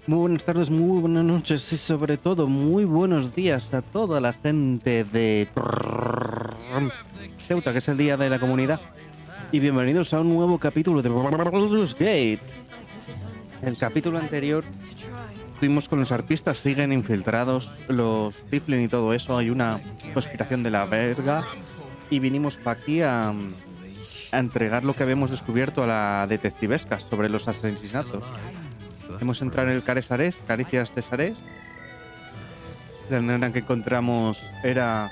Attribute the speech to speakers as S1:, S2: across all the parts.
S1: Muy buenas tardes, muy buenas noches y sobre todo muy buenos días a toda la gente de Ceuta, que es el día de la comunidad. Y bienvenidos a un nuevo capítulo de BALDUR'S. El capítulo anterior fuimos con los arpistas, siguen infiltrados, los Tiflin y todo eso. Hay una conspiración de la verga. Y vinimos para aquí a entregar lo que habíamos descubierto a la detectivesca sobre los asesinatos. Hemos entrado en el Caricias de Sarés. La nena que encontramos era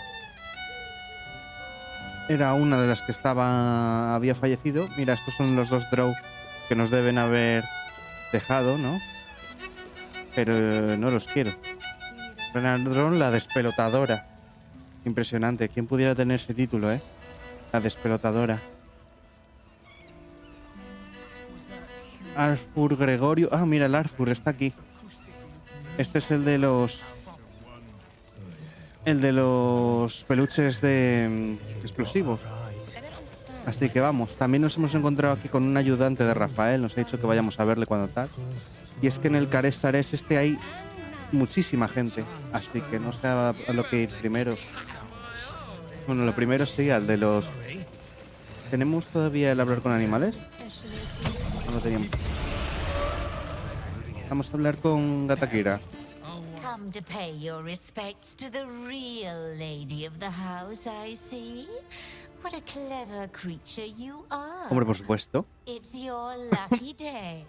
S1: una de las que había fallecido. Mira, estos son los dos Drow que nos deben haber dejado, ¿no? Pero no los quiero. Renardron, la despelotadora. Impresionante. ¿Quién pudiera tener ese título, eh? La despelotadora. Arfur Gregorio. Ah, mira, el Arfur está aquí. Este es el de los peluches de explosivos. Así que vamos. También nos hemos encontrado aquí con un ayudante de Rafael. Nos ha dicho que vayamos a verle cuando tal. Y es que en el Caricias este hay muchísima gente. Así que no sé a lo que ir primero. Bueno, lo primero sí, al de los... ¿Tenemos todavía el hablar con animales? No lo teníamos. Vamos a hablar con Gatakira.
S2: Come to pay your respects to the real lady of the house, I see. What a clever creature you are.
S1: Hombre, por supuesto.
S2: It's your lucky day.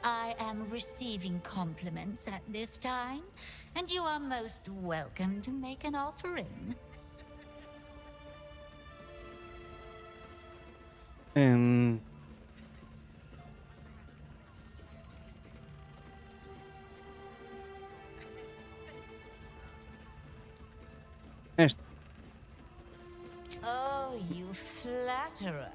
S2: I am receiving compliments at this time, and you are most welcome to make an offering.
S1: Este.
S2: Oh, you flatterer.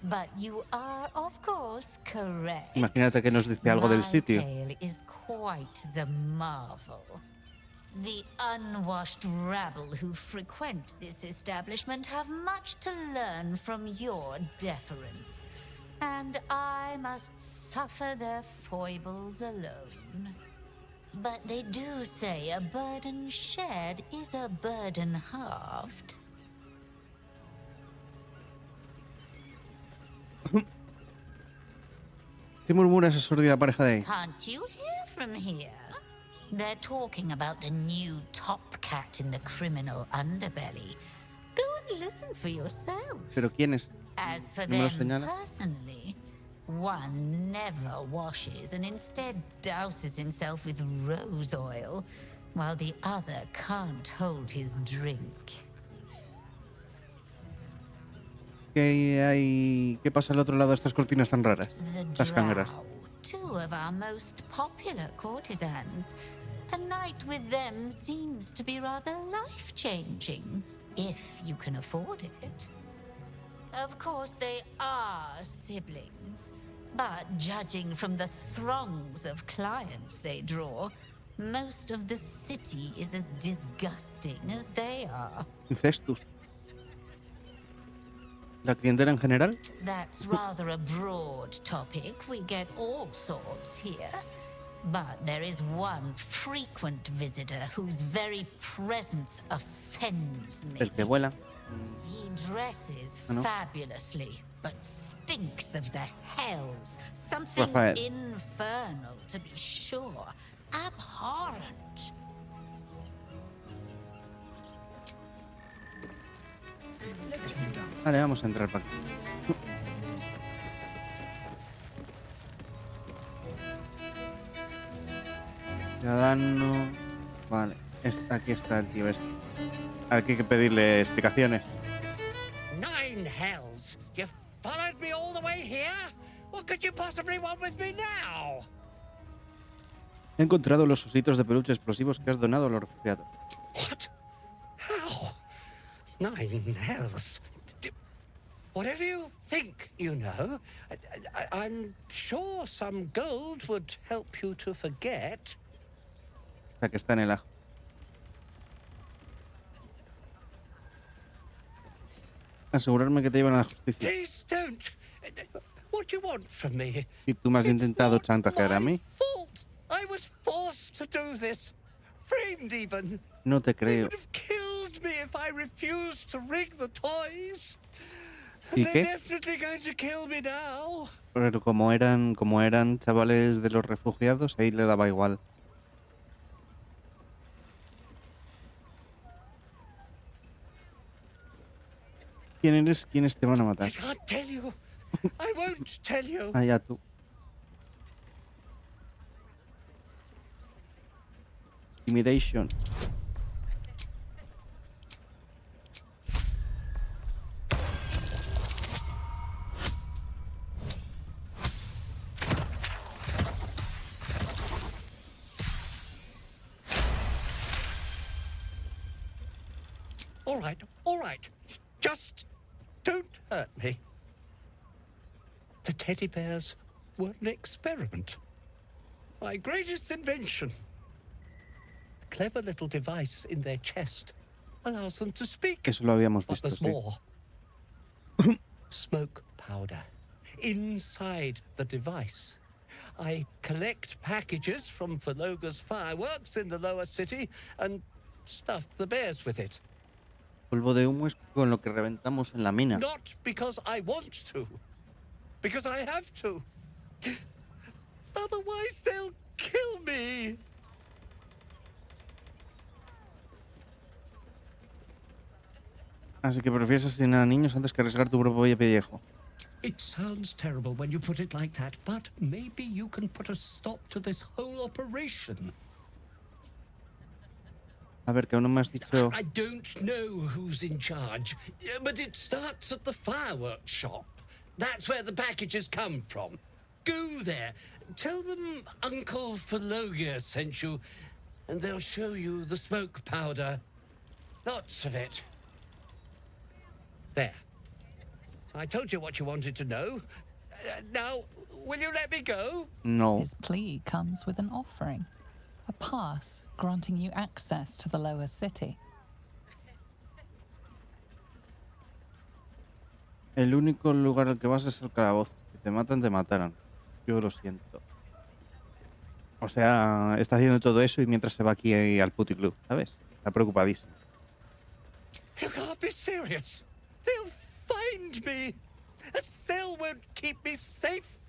S2: But you are, of course, correct.
S1: Imagínate que nos dice algo del sitio.
S2: My tale is quite the marvel. The unwashed rabble who frequent this establishment have much to learn from your deference, and I must suffer their foibles alone. But they do say a burden shared is a burden halved.
S1: ¿Qué murmura esa sordida pareja de ahí?
S2: Can't you hear from here? They're talking about the new top cat in the criminal underbelly. Go and listen for yourself.
S1: ¿Pero quién es?
S2: As for
S1: ¿No me lo
S2: them
S1: señala?
S2: personally, one never washes and instead douses himself with rose oil, while the other can't hold his drink.
S1: ¿Qué pasa al otro lado de estas cortinas tan raras?
S2: The
S1: Las cangueras.
S2: Drow, two of our most popular courtesans. A night with them seems to be rather life-changing, if you can afford it. Of course, they are siblings, but judging from the throngs of clients they draw, most of the city is as disgusting as they are.
S1: Incestus. ¿La clientela en general?
S2: That's rather a broad topic. We get all sorts here. But there is one frequent visitor whose very presence offends me.
S1: El que vuela.
S2: He dresses
S1: no.
S2: fabulously, but stinks of the hells. Something
S1: Rafael.
S2: infernal, to be sure. Abhorrent.
S1: Vale, vamos a entrar para aquí. Ciudadano... Vale, aquí está el tío este. Aquí hay que pedirle explicaciones.
S3: Nine hells! You followed me all the way here? What could you possibly want with me now?
S1: He encontrado los ositos de peluche explosivos que has donado a los refugiados.
S3: What? How? Nine hells? Whatever you think, you know. I'm sure some gold would help you to forget.
S1: O sea, que está en el ajo. Asegurarme que te llevan a la justicia.
S3: Please don't. What do you want from me?
S1: Y tú me has
S3: It's
S1: intentado
S3: not
S1: chantajear a
S3: my
S1: mí.
S3: fault. I was to do this. Framed even.
S1: No te
S3: They
S1: creo.
S3: would have killed me if I refused to rig the toys.
S1: ¿Y
S3: They're
S1: qué?
S3: definitely going to kill me now.
S1: Pero como eran chavales de los refugiados, ahí le daba igual. ¿Quién eres? ¿Quiénes te van a
S3: I
S1: matar?
S3: can't tell you. I won't tell you.
S1: Allá tú. Intimidation.
S3: All right. Just don't hurt me. The teddy bears were an experiment. My greatest invention. A clever little device in their chest allows them to speak.
S1: Eso lo habíamos
S3: But
S1: visto,
S3: there's
S1: sí.
S3: more. Smoke powder. Inside the device. I collect packages from Verloga's fireworks in the lower city and stuff the bears with it.
S1: Polvo de humo es con lo que reventamos en la mina.
S3: Not because I want to. Because I have to. Otherwise they'll kill me.
S1: Así que prefieres asesinar a niños antes que arriesgar tu propio pellejo.
S3: It sounds terrible when you put it like that, but maybe you can put a stop to this whole operation.
S1: A ver, que aún no me has dicho...
S3: I don't know who's in charge, but it starts at the fireworks shop. That's where the packages come from. Go there, tell them Uncle Verloga sent you, and they'll show you the smoke powder. Lots of it. There. I told you what you wanted to know. Now, will you let me go?
S1: No.
S4: His plea comes with an offering. A pass granting you access to the lower city.
S1: El único lugar al que vas es el calabozo. Si te matan, te matarán. Yo lo siento. O sea, está haciendo todo eso y mientras se va aquí al puticlub, ¿sabes? Está preocupadísimo.
S3: You can't be serious. They'll find me. A cell won't keep me safe.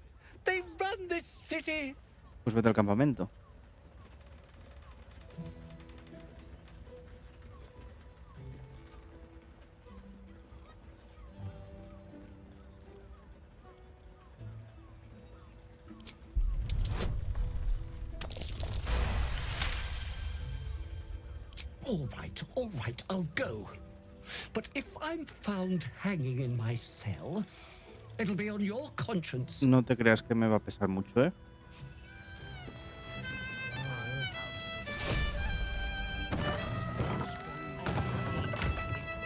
S3: They run this city.
S1: Pues vete al campamento.
S3: All right, I'll go. But if I'm found hanging in my cell, it'll be on your conscience.
S1: No te creas que me va a pesar mucho, ¿eh?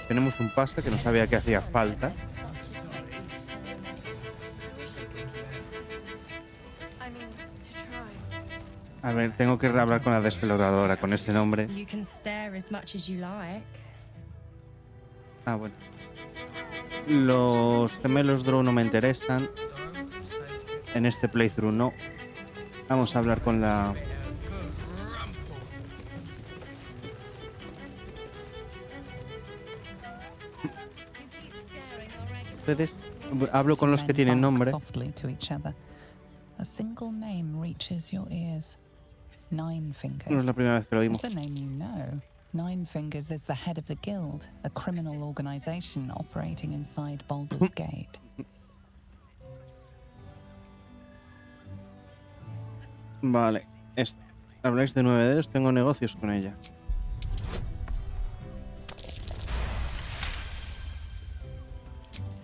S1: Tenemos un pase que no sabía que hacía falta. A ver, tengo que hablar con la despeloradora con ese nombre.
S5: You can stare as much as you like.
S1: Ah, bueno. Los gemelos Drow no me interesan. En este playthrough no. Vamos a hablar con la... Ustedes... Hablo con los que tienen nombre.
S4: Softly to each other. A single name reaches your ears. Nine Fingers.
S1: No es la primera vez que lo vimos.
S4: It's a name you know. Nine Fingers is the head of the guild, a criminal organization operating inside Baldur's Gate.
S1: Vale. Habláis de 9 dedos, tengo negocios con ella.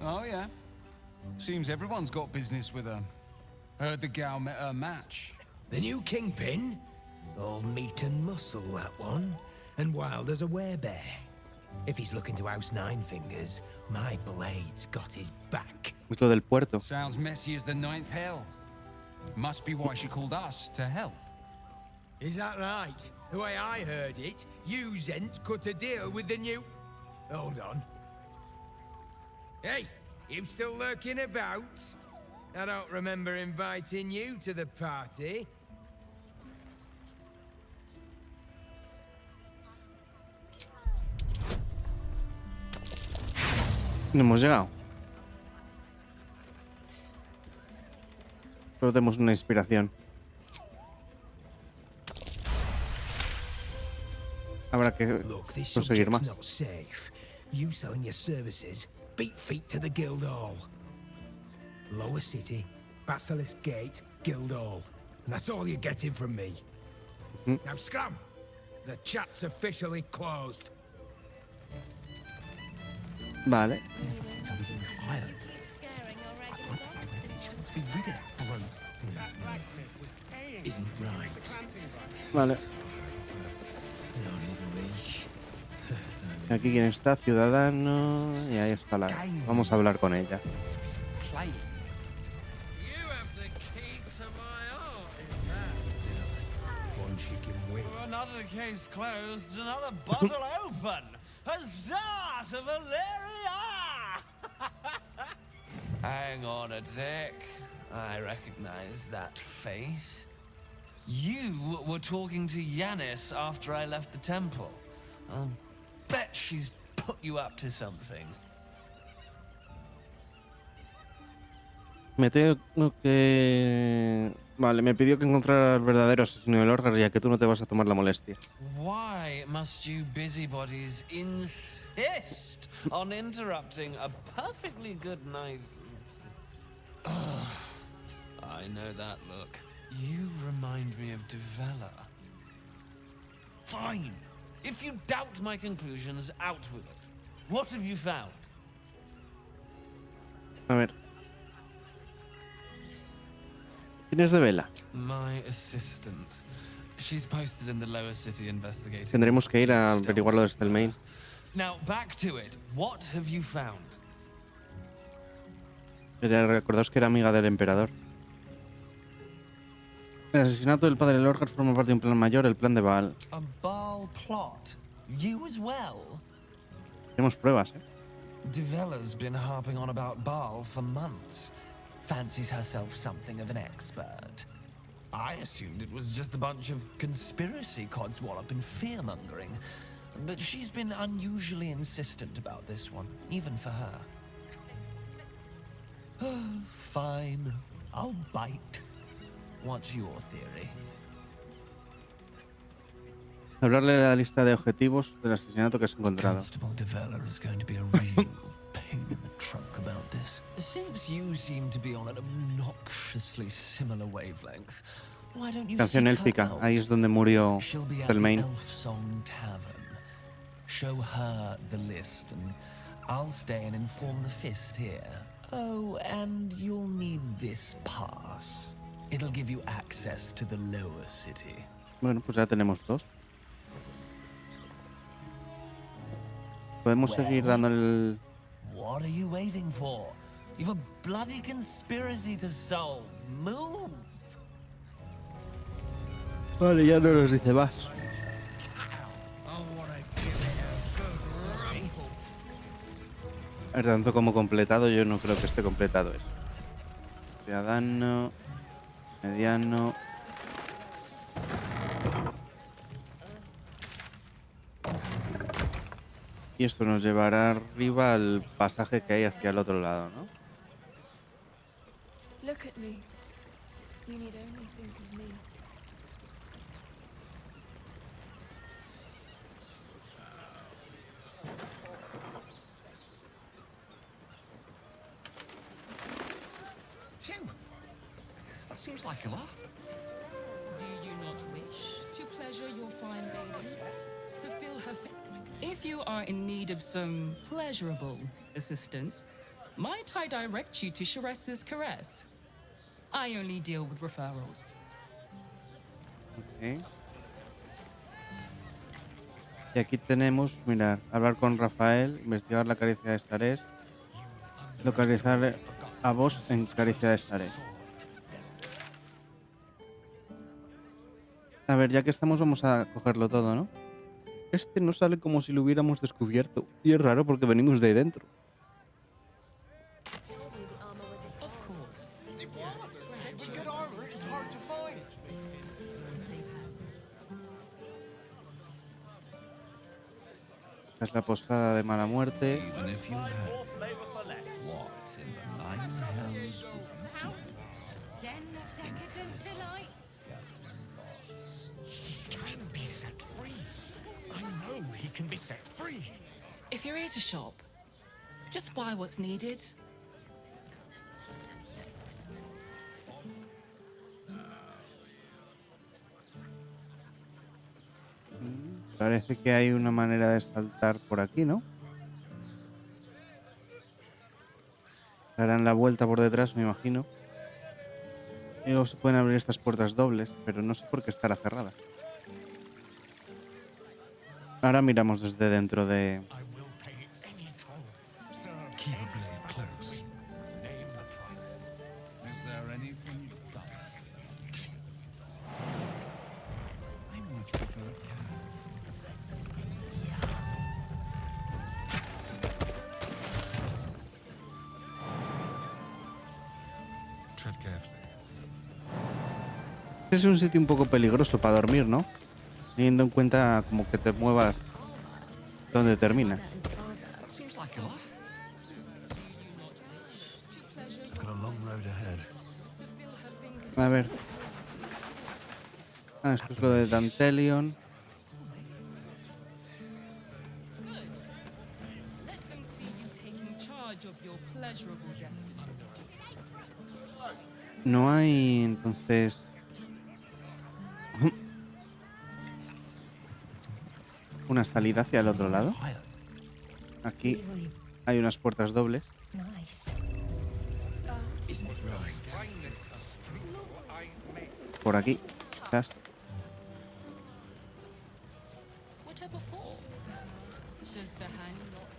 S6: Oh, yeah. Seems everyone's got business with her. Heard the gal met her match.
S7: The new kingpin? All meat and muscle, that one. And wild as a werebear. If he's looking to oust Nine Fingers, my blade's got his back.
S1: Es lo del puerto.
S6: Sounds messy as the ninth hell. Must be why she called us to help.
S7: Is that right? The way I heard it, you Zent cut a deal with the new... Hold on. Hey, you still lurking about? I don't remember inviting you to the party.
S1: No hemos llegado. Solo tenemos una inspiración. Habrá que
S7: Look, this
S1: conseguir
S7: subject's
S1: más.
S7: not safe. You selling your services, beat feet to the Guildhall. Lower City, Basilisk Gate, Guildhall. And that's all you're getting from me. Now scram! The chat's officially closed.
S1: Vale.
S7: I was in Ireland. She wants to be rid of that bloke. Isn't right.
S1: Vale.
S7: On his leash.
S1: Aquí quién está, ciudadano. Y ahí está la. Vamos a hablar con ella.
S6: Play.
S3: You have the key to my heart in that.
S7: One chicken wing.
S8: Another case closed, another bottle open. Huzzah to Valeria! Hang on a tick. I recognize that face. You were talking to Yanis after I left the temple. I'll bet she's put you up to something.
S1: Me tengo que... Vale, me pidió que encontrara al verdadero asesino del Orgar, ya que tú no te vas a tomar la molestia.
S8: Why must you busybodies insist on interrupting a perfectly good night? Ugh, I know that look. You remind me of Devella. Fine. If you doubt my conclusions, out with it. What have you found?
S1: A ver. ¿Quién es de Vela?
S8: My assistant. She's posted in the lower city investigating.
S1: Tendremos que ir a averiguarlo desde el main.
S8: Now back to it. What have you found?
S1: Recordaos que era amiga del emperador. El asesinato del padre del Orgar forma parte de un plan mayor, el plan de Baal.
S8: A Baal plot. You as well?
S1: Tenemos pruebas, ¿eh?
S8: Devella's been harping on about Baal for months. Fancies herself something of an expert. I assumed it was just a bunch of conspiracy codswallop and fear-mongering. But she's been unusually insistent about this one, even for her. Fine. I'll bite. What's your theory?
S1: Hablarle de la lista de objetivos del asesinato que has encontrado.
S8: Constable Devella is going to be a real pain in the trunk about this. Since you seem to be on an obnoxiously similar wavelength, why don't you
S1: Canción
S8: seek her
S1: élfica,
S8: out?
S1: ahí es donde murió
S8: She'll be at
S1: el
S8: the
S1: main.
S8: Elf Song Tavern. Show her the list, and I'll stay and inform the Fist here. Oh, and you'll need this pass. It'll give you access to the lower city.
S1: Bueno, pues ya tenemos dos. Podemos seguir dando el...
S8: What are you waiting for? You've a bloody conspiracy to solve. Move!
S1: Vale, ya no nos dice más. A ver, tanto como completado, yo no creo que esté completado eso. Ciudadano, mediano. Y esto nos llevará arriba al pasaje que hay hacia el otro lado, ¿no?
S9: Look at me. You need only think of me.
S6: Two. That seems like a lot.
S10: Do you not wish to pleasure your fine lady? To fill her... If you are in need of some pleasurable assistance, might I direct you to Chares's Caress? I only deal with referrals.
S1: Ok. Y aquí tenemos, mirar, hablar con Rafael, investigar la caricia de Starés, localizar a vos en caricia de Starés. A ver, ya que estamos vamos a cogerlo todo, ¿no? Este no sale como si lo hubiéramos descubierto. Y es raro porque venimos de ahí dentro.
S10: Of course.
S6: Such good armor is hard to find.
S1: Es la posada de mala muerte.
S8: Even if you had, what in the nine hells would you do with it?
S3: Can be set free. I know he can be set free.
S10: If you're here to shop, just buy what's needed.
S1: Parece que hay una manera de saltar por aquí, ¿no? Darán la vuelta por detrás, me imagino. Y luego se pueden abrir estas puertas dobles, pero no sé por qué estará cerrada. Ahora miramos desde dentro de...
S3: I will pay any toll. Sir,
S8: Keep a blade close.
S3: name the price.
S6: Is there anything done? I much prefer
S8: Tread carefully.
S1: Es un sitio un poco peligroso para dormir, ¿no? Teniendo en cuenta como que te muevas donde terminas.
S8: Seems like a lot. I've got a long road ahead.
S1: A ver. Ah, esto es lo de Dantelion.
S10: Let them see you taking charge of your pleasurable destiny.
S1: No hay, entonces... una salida hacia el otro lado. Aquí hay unas puertas dobles.
S5: Nice.
S1: Por aquí, quizás.
S10: Whatever for? Does the hand not?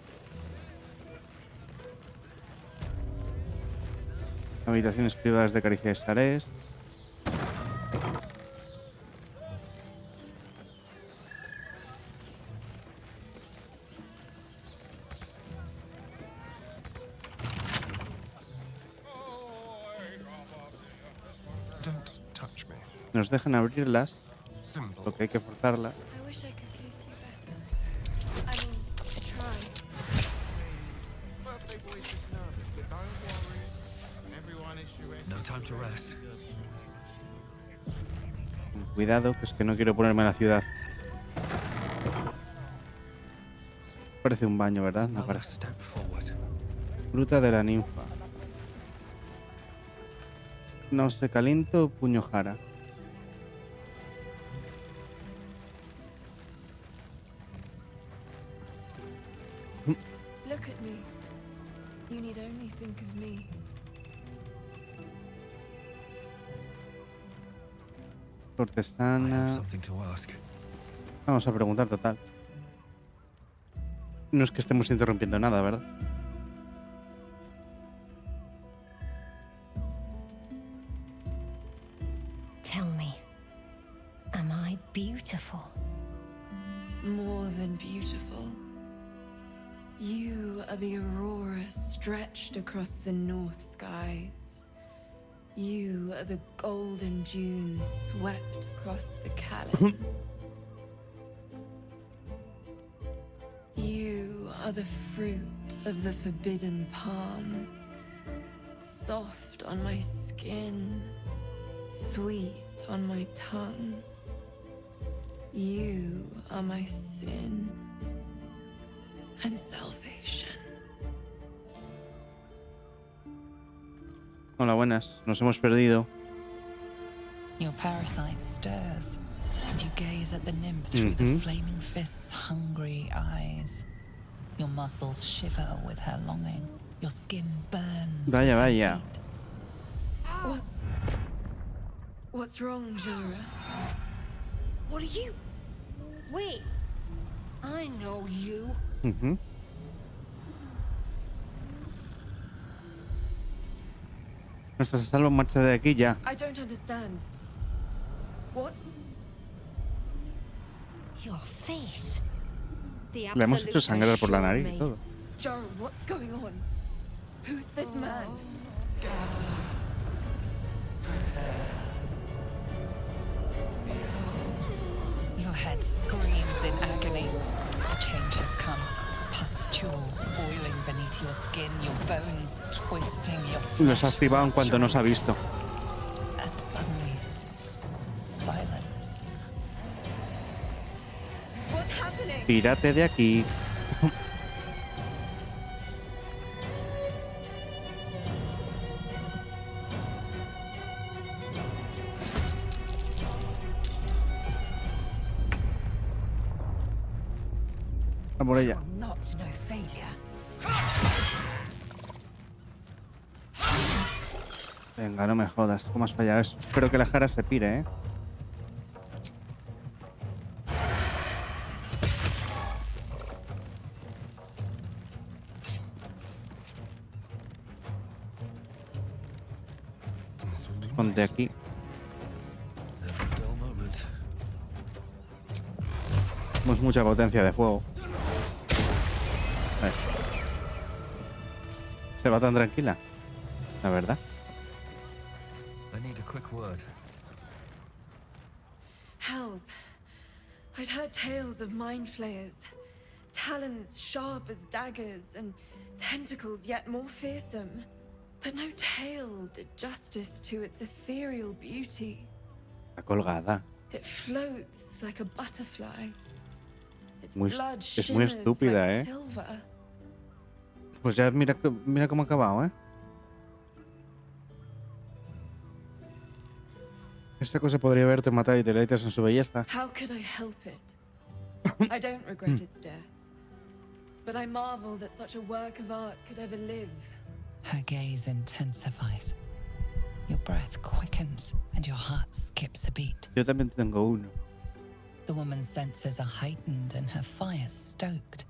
S1: Habitaciones privadas de Caricia de Sarés.
S8: Don't touch me.
S1: Nos dejan abrirlas,
S8: Simple.
S1: lo que hay que forzarla.
S9: I wish I could kiss you better. I mean, try.
S11: Birthday boy's just nervous, but don't worry. Everyone is US.
S8: No time to rest.
S1: Cuidado, que es que no quiero ponerme en la ciudad. Parece un baño, ¿verdad? No
S8: Another
S1: parece.
S8: step forward.
S1: Fruta de la ninfa. No se caliento, puño jara.
S9: Look at me. You need only think of me.
S8: I have
S1: Cortesana.
S8: something to ask.
S1: Vamos a preguntar, total. No es que estemos interrumpiendo nada, ¿verdad?
S5: Tell me, am I beautiful?
S9: More than beautiful. You are the aurora stretched across the north skies. You are the golden dunes swept across the Callan. You are the fruit of the forbidden palm, soft on my skin, sweet on my tongue. You are my sin and salvation.
S1: Hola, buenas. Nos hemos perdido.
S4: Your parasite stirs, and you gaze at the nymph through the flaming fist's hungry eyes. Your muscles shiver with her longing. Your skin burns.
S1: Vaya,
S4: with her
S1: vaya.
S4: heat.
S9: What's wrong, Jura?
S5: What are you? Wait, I know you.
S1: Ujú. No estás a salvo, marcha de aquí ya.
S9: I don't understand. What's...
S5: Your face. The
S1: Le hemos hecho
S5: absolute
S1: sangrar por la
S5: assure
S1: nariz y
S5: me.
S1: todo.
S9: Jura, what's going on? Who's this man?
S4: Your head screams in agony. change has come. Pustules boiling beneath your skin, your bones twisting, your flesh.
S1: Los ha activado en cuanto nos ha visto.
S4: And suddenly, silence.
S9: What's happening?
S1: Pírate de aquí. A por ella.
S5: Not no failure.
S1: Venga, no me jodas. ¿Cómo has fallado eso? Espero que la Jara se pire, ¿eh? Ponte aquí. Tenemos mucha potencia de fuego. Vale. Se va tan tranquila, la verdad.
S8: I need a quick word.
S9: Hells. I'd heard tales of mind flayers. Talons sharp as daggers and tentacles yet more fearsome. But no tale did justice to its ethereal beauty.
S1: Está colgada.
S9: It floats like a butterfly. Its
S1: Muy,
S9: blood
S1: es muy
S9: shimmers
S1: estúpida,
S9: like
S1: ¿eh?
S9: silver.
S1: Pues ya mira cómo ha acabado, ¿eh? Esta cosa podría haberte matado y te deleitas en su belleza.
S9: How could I help it? I don't regret its death. But I marvel that such a work of art could ever live.
S4: Her gaze intensifies. Your breath quickens and your heart skips a beat.
S1: Yo también tengo uno.
S4: The woman's senses are heightened and her fire stoked.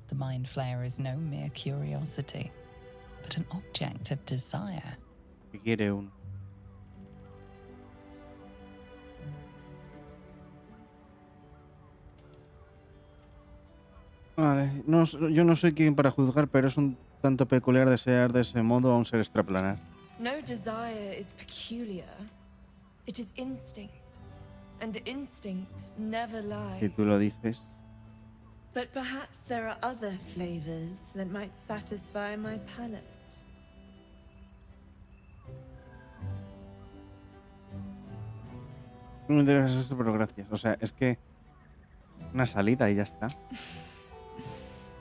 S4: The mind flayer is no mere curiosity, but an object of desire.
S1: Que quiere uno. Vale, yo no soy quien para juzgar, pero es un tanto peculiar desear de ese modo a un ser extraplanar.
S9: No desire is peculiar. It is instinct. And instinct never lies.
S1: Si tú lo dices.
S9: But perhaps there are other flavors that might satisfy my palate.
S1: No me interesa esto, pero gracias. O sea, es que una salida y ya está.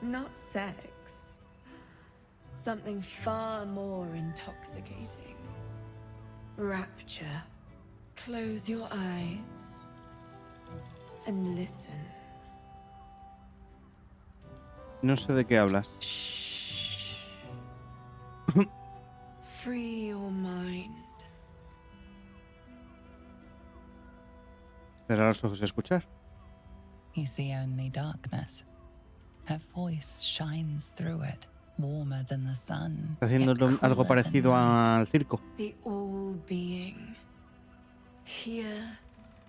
S9: Not sex. Something far more intoxicating. Rapture. Close your eyes and listen.
S1: No sé de qué hablas.
S9: Shh. Free your mind.
S1: Cerrar los ojos y escuchar.
S4: You see only darkness. Her voice shines through it, warmer than the sun.
S1: Está haciendo
S4: yet
S1: algo
S4: cooler
S1: parecido
S4: than night.
S1: al circo.
S9: The all-being. Here,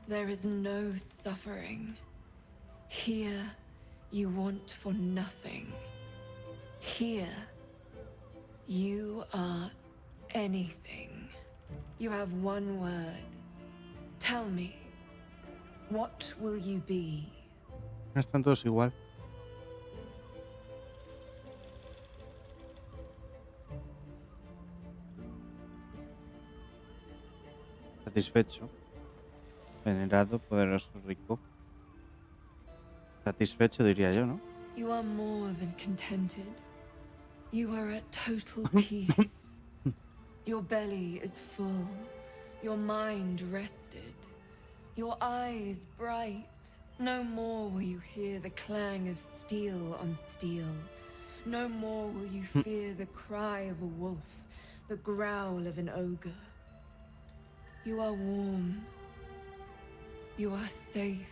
S9: there is no suffering. Here, you want for nothing. Here, you are anything. You have one word. Tell me, what will you be?
S1: Están todos igual. Satisfecho, venerado, poderoso, rico. Satisfecho diría yo, ¿no?
S9: You are more than contented. You are at total peace. Your belly is full. Your mind rested. Your eyes bright. No more will you hear the clang of steel on steel. No more will you fear the cry of a wolf, the growl of an ogre. You are warm. You are safe.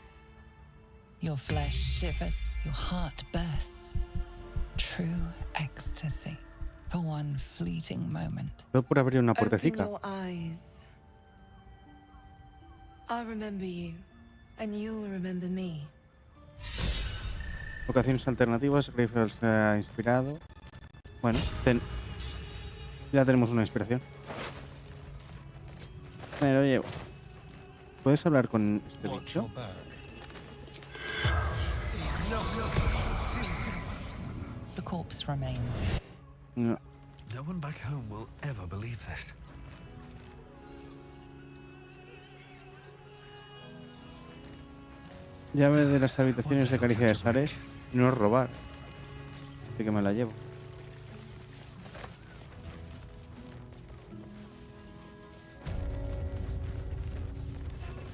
S4: Your flesh shivers, your heart bursts. True ecstasy for one fleeting moment.
S1: Todo por abrir una
S9: Open
S1: puertecica.
S9: your eyes. I'll remember you, and you'll remember me.
S1: Vocaciones alternativas, Griffith se ha inspirado. Bueno, ya tenemos una inspiración. Pero oye, ¿puedes hablar con este bicho?
S4: The corpse remains.
S1: No.
S8: No one back home will ever believe this.
S1: Llave de las habitaciones de caricia de Sares. No es robar. Así que me la llevo.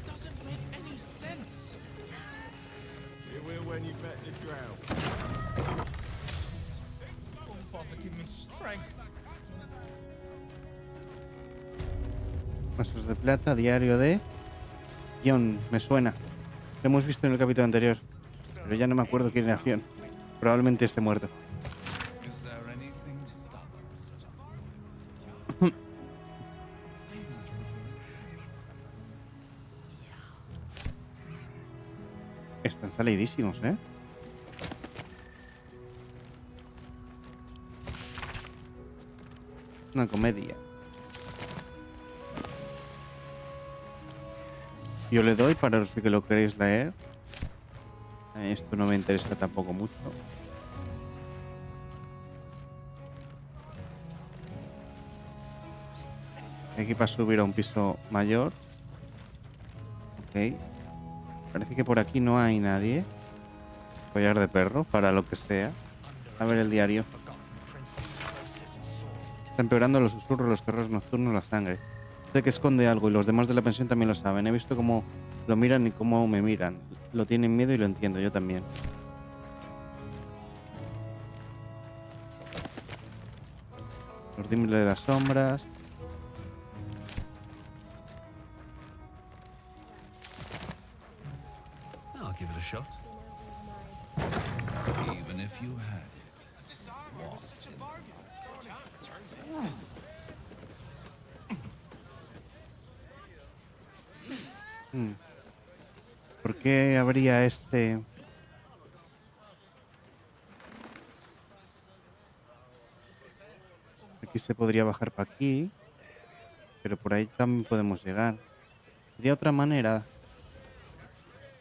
S8: Doesn't make any sense.
S11: It will when you bet the drought.
S6: Oh, Father, give me strength.
S1: Vasos de plata, diario de John, me suena. Lo hemos visto en el capítulo anterior, pero ya no me acuerdo quién era John. Probablemente esté muerto.
S6: Is there anything?
S1: Están salidísimos, ¿eh? Una comedia. Yo le doy para los que lo queréis leer. Esto no me interesa tampoco mucho. Aquí para subir a un piso mayor. Ok. Parece que por aquí no hay nadie. Collar de perro, para lo que sea. A ver el diario. Está empeorando los susurros, los terrores nocturnos, la sangre. Sé que esconde algo y los demás de la pensión también lo saben. He visto cómo lo miran y cómo me miran. Lo tienen miedo y lo entiendo, yo también. Los dimes de las sombras.
S8: I'll give it a shot.
S6: Even if you had it.
S1: ¿Por qué habría este? Aquí se podría bajar para aquí, pero por ahí también podemos llegar. ¿Sería otra manera?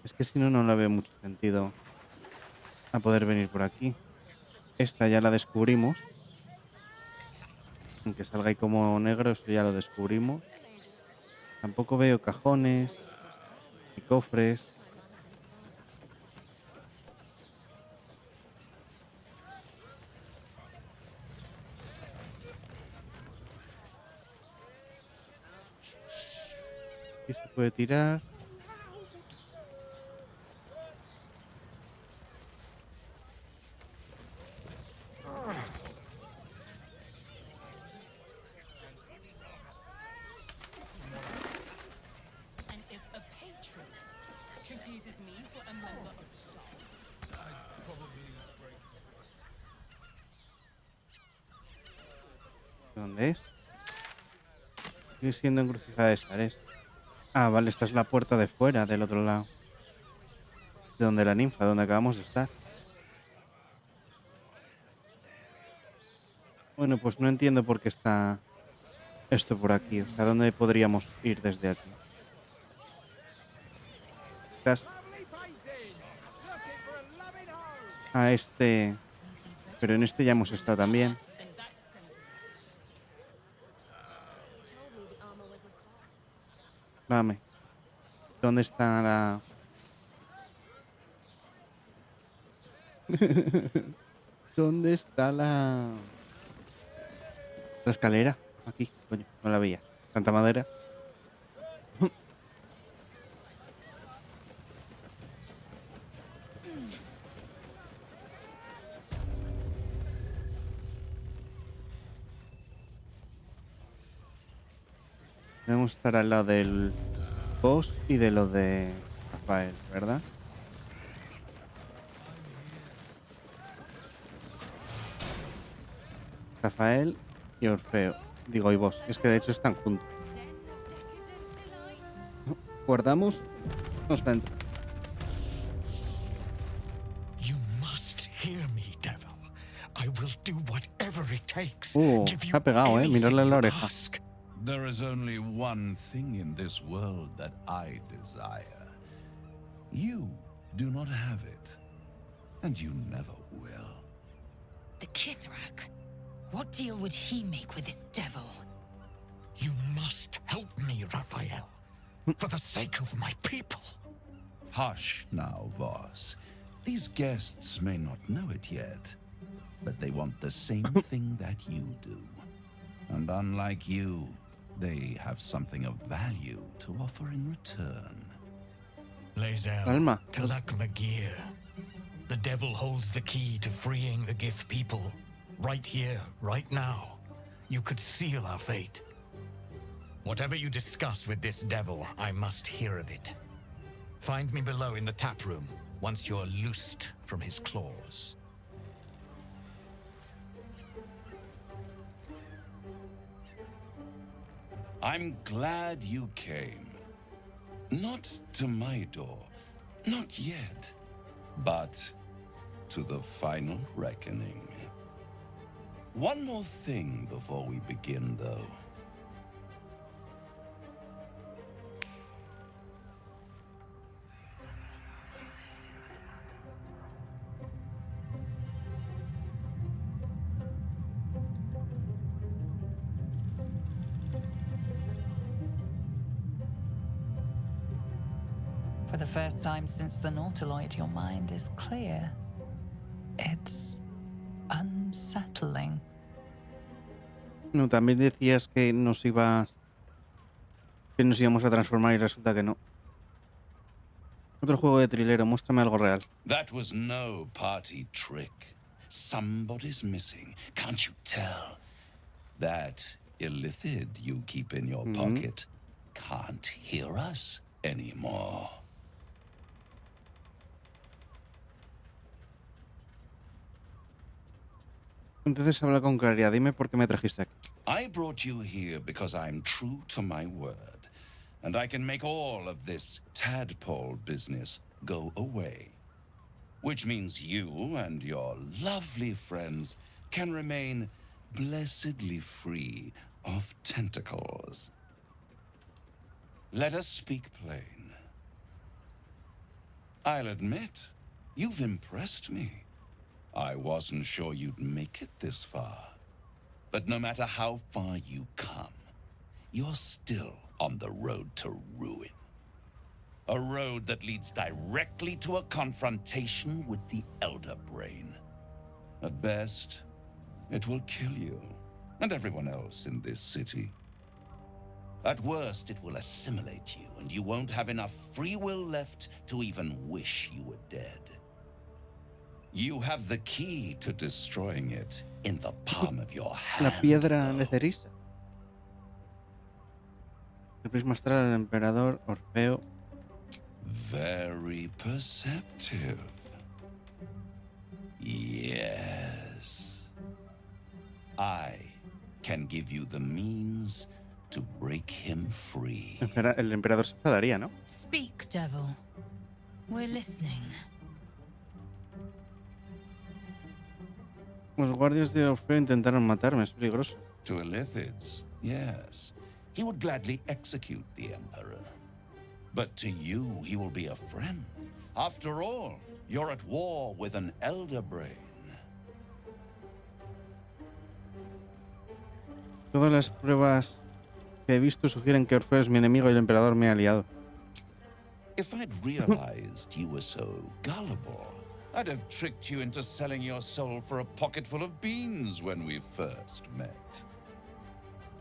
S1: Es que si no, no le veo mucho sentido a poder venir por aquí. Esta ya la descubrimos. Aunque salga ahí como negro, eso ya lo descubrimos. Tampoco veo cajones y cofres. Aquí se puede tirar.
S10: And if a patron confuses me for a member of staff,
S1: ¿Dónde es? Sigue siendo encrucijada de Sares. Ah, vale, esta es la puerta de fuera, del otro lado. De donde la ninfa, donde acabamos de estar. Bueno, pues no entiendo por qué está esto por aquí. O sea, ¿dónde podríamos ir desde aquí? Quizás a este... Pero en este ya hemos estado también. Dame. ¿Dónde está la...? ¿Dónde está la escalera? Aquí, coño, no la veía. Tanta madera. Debemos estar al lado del boss y de lo de Rafael, ¿verdad? Rafael y Orfeo. Digo, y vos. Es que de hecho están juntos. Guardamos. Nos va a entrar.
S3: You must hear me, devil. I will do whatever it takes.
S1: Se ha pegado, mirarle la oreja.
S6: There is only one thing in this world that I desire. You do not have it.
S12: And you never will.
S13: The Kithrak. What deal would he make with this devil?
S3: You must help me, Raphael. For the sake of my people.
S12: Hush now, Voss. These guests may not know it yet, but they want the same thing that you do. And unlike you, they have something of value to offer in return.
S3: Lae'zel,
S1: Alma.
S3: Talak Magir. The devil holds the key to freeing the Gith people. Right here, right now. You could seal our fate. Whatever you discuss with this devil, I must hear of it. Find me below in the tap room, once you're loosed from his claws.
S12: I'm glad you came. Not to my door, not yet, but to the final reckoning. One more thing before we begin, though.
S4: For the first time since the Nautiloid, your mind is clear. It's unsettling.
S1: No, también decías que nos íbamos a transformar y resulta que no. Otro juego de trilero, muéstrame algo real.
S12: That was no party trick. Somebody's missing. Can't you tell? That illithid you keep in your pocket can't hear us anymore.
S1: Entonces habla con claridad. Dime por qué me trajiste aquí.
S12: I brought you here because I'm true to my word, and I can make all of this tadpole business go away. Which means you and your lovely friends can remain blessedly free of tentacles. Let us speak plain. I'll admit, you've impressed me. I wasn't sure you'd make it this far. But no matter how far you come, you're still on the road to ruin. A road that leads directly to a confrontation with the Elder Brain. At best, it will kill you and everyone else in this city. At worst, it will assimilate you, and you won't have enough free will left to even wish you were dead. You have the key to destroying it in the palm of your hand.
S1: La piedra de cerisa. El prisma astral del emperador Orfeo.
S12: Very perceptive. Yes. I can give you the means to break him free.
S1: El emperador se enfadaría, ¿no?
S13: Speak, devil. We're listening.
S1: Los guardias de Orfeo intentaron matarme, es peligroso.
S12: To illithids, yes. He would gladly execute the Emperor. But to you, he will be a friend. After all, you're at war with an Elder Brain.
S1: Todas las pruebas que he visto sugieren que Orfeo es mi enemigo y el emperador me ha aliado.
S12: If I'd realized you were so gullible, I'd have tricked you into selling your soul for a pocketful of beans when we first met.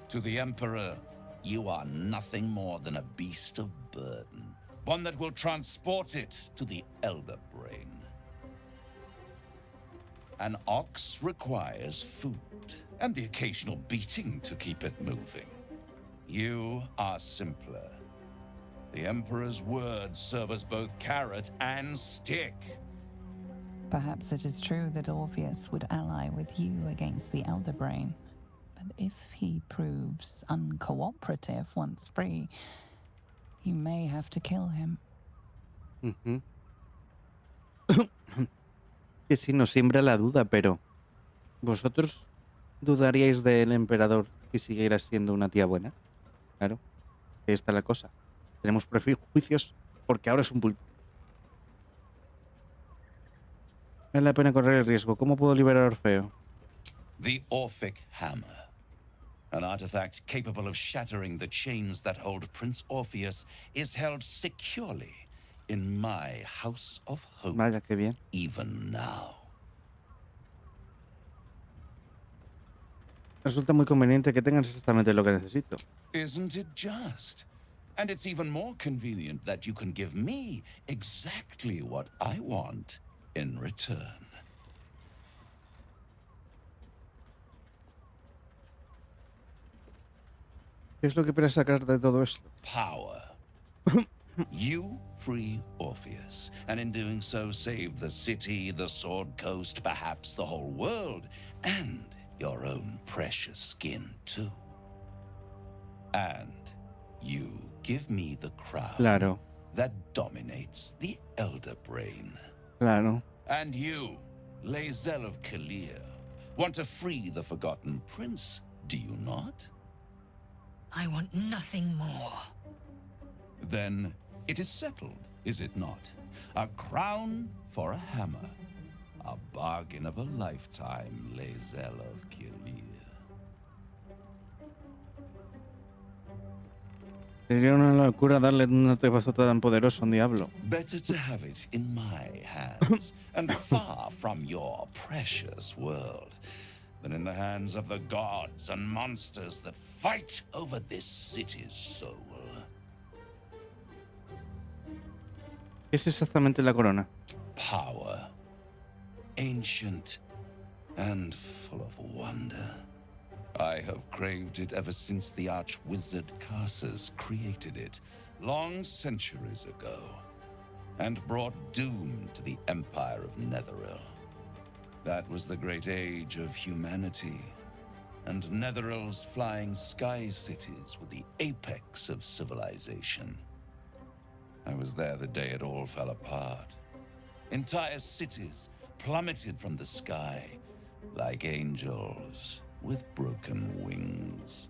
S12: To the Emperor, you are nothing more than a beast of burden, one that will transport it to the Elder Brain. An ox requires food, and the occasional beating to keep it moving. You are simpler. The Emperor's words serve as both carrot and stick.
S4: Perhaps it is true that Orpheus would ally with you against the Elder Brain. But if he proves uncooperative once free, you may have to kill him.
S1: Que sí, nos siembra la duda, pero ¿vosotros dudaríais del emperador si siguiera siendo una tía buena? Claro, ahí está la cosa. Tenemos prejuicios porque ahora es un pulpo. Vale la pena correr el riesgo. ¿Cómo puedo liberar a Orfeo?
S12: The Orphic Hammer. An artifact capable of shattering the chains that hold Prince Orpheus is held securely in my House of Hope.
S1: Vaya, qué bien.
S12: Even now.
S1: Resulta muy conveniente que tengas exactamente lo que necesito.
S12: Isn't it just? And it's even more convenient that you can give me exactly what I want in return.
S1: ¿Qué es lo que esperas sacar de todo esto?
S12: Power. You free Orpheus, and in doing so save the city, the Sword Coast, perhaps the whole world, and your own precious skin too. And you give me the crown
S1: Claro.
S12: that dominates the Elder Brain.
S1: Claro.
S12: And you, Lae'zel of Kalir, want to free the Forgotten Prince, do you not?
S13: I want nothing more.
S12: Then it is settled, is it not? A crown for a hammer. A bargain of a lifetime, Lae'zel of Kalir.
S1: Sería una locura darle un artefacto tan poderoso a un diablo.
S12: Better to have it in my hands and far from your precious world than in the hands of the gods and monsters that fight over this city's soul.
S1: ¿Qué es exactamente la corona?
S12: Power. Ancient and full of wonder. I have craved it ever since the arch-wizard CASA created it, long centuries ago, and brought doom to the Empire of Netheril. That was the great age of humanity, and Netheril's flying sky cities were the apex of civilization. I was there the day it all fell apart. Entire cities plummeted from the sky like angels with broken wings.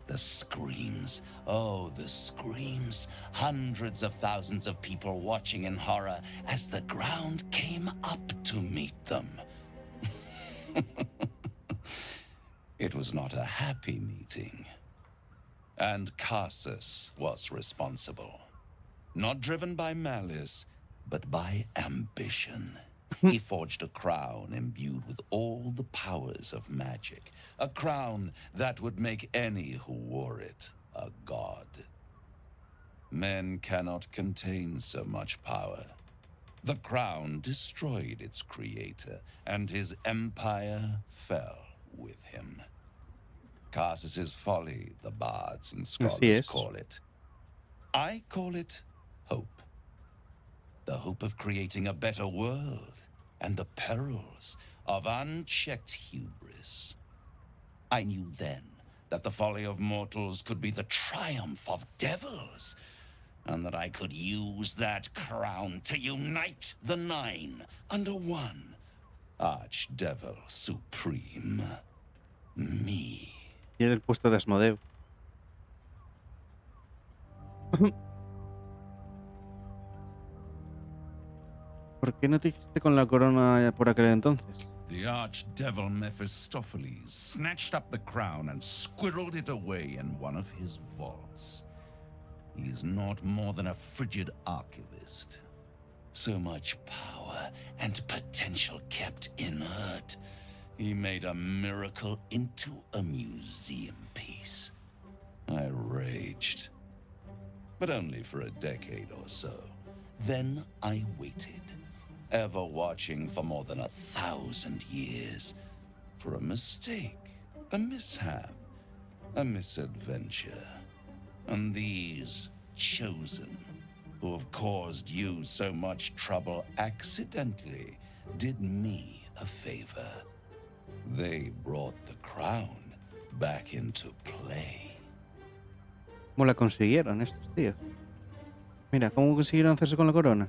S12: The screams, oh, the screams. Hundreds of thousands of people watching in horror as the ground came up to meet them. It was not a happy meeting. And Casus was responsible. Not driven by malice, but by ambition. He forged a crown imbued with all the powers of magic. A crown that would make any who wore it a god. Men cannot contain so much power. The crown destroyed its creator, and his empire fell with him. Casus's folly, the bards and scholars call it. I call it hope. The hope of creating a better world, and the perils of unchecked hubris. I knew then that the folly of mortals could be the triumph of devils, and that I could use that crown to unite the nine under one Archdevil Supreme. Me.
S1: Tiene el puesto de Asmodeo. ¿Por qué no te hiciste con la corona por aquel entonces?
S12: The archdevil Mephistopheles snatched up the crown and squirreled it away in one of his vaults. He is not more than a frigid archivist. So much power and potential kept inert. He made a miracle into a museum piece. I raged. But only for a decade or so. Then I waited, ever watching for more than 1,000 years, for a mistake, a mishap, a misadventure. And these chosen, who have caused you so much trouble accidentally, did me a favor. They brought the crown back into play.
S1: ¿Cómo la consiguieron estos tíos? Mira, ¿cómo consiguieron hacerse con la corona?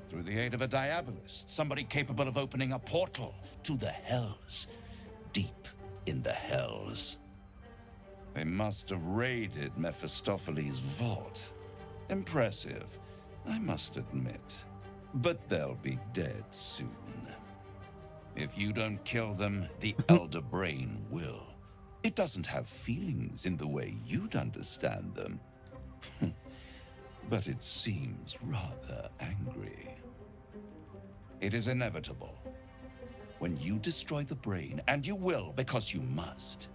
S12: Through the aid of a diabolist, somebody capable of opening a portal to the hells, deep in the hells. They must have raided Mephistopheles' vault. Impressive, I must admit. but they'll be dead soon. If you don't kill them, the elder brain will. It doesn't have feelings in the way you'd understand them. But it seems rather angry. It is inevitable. When you destroy the brain, and you will because you must,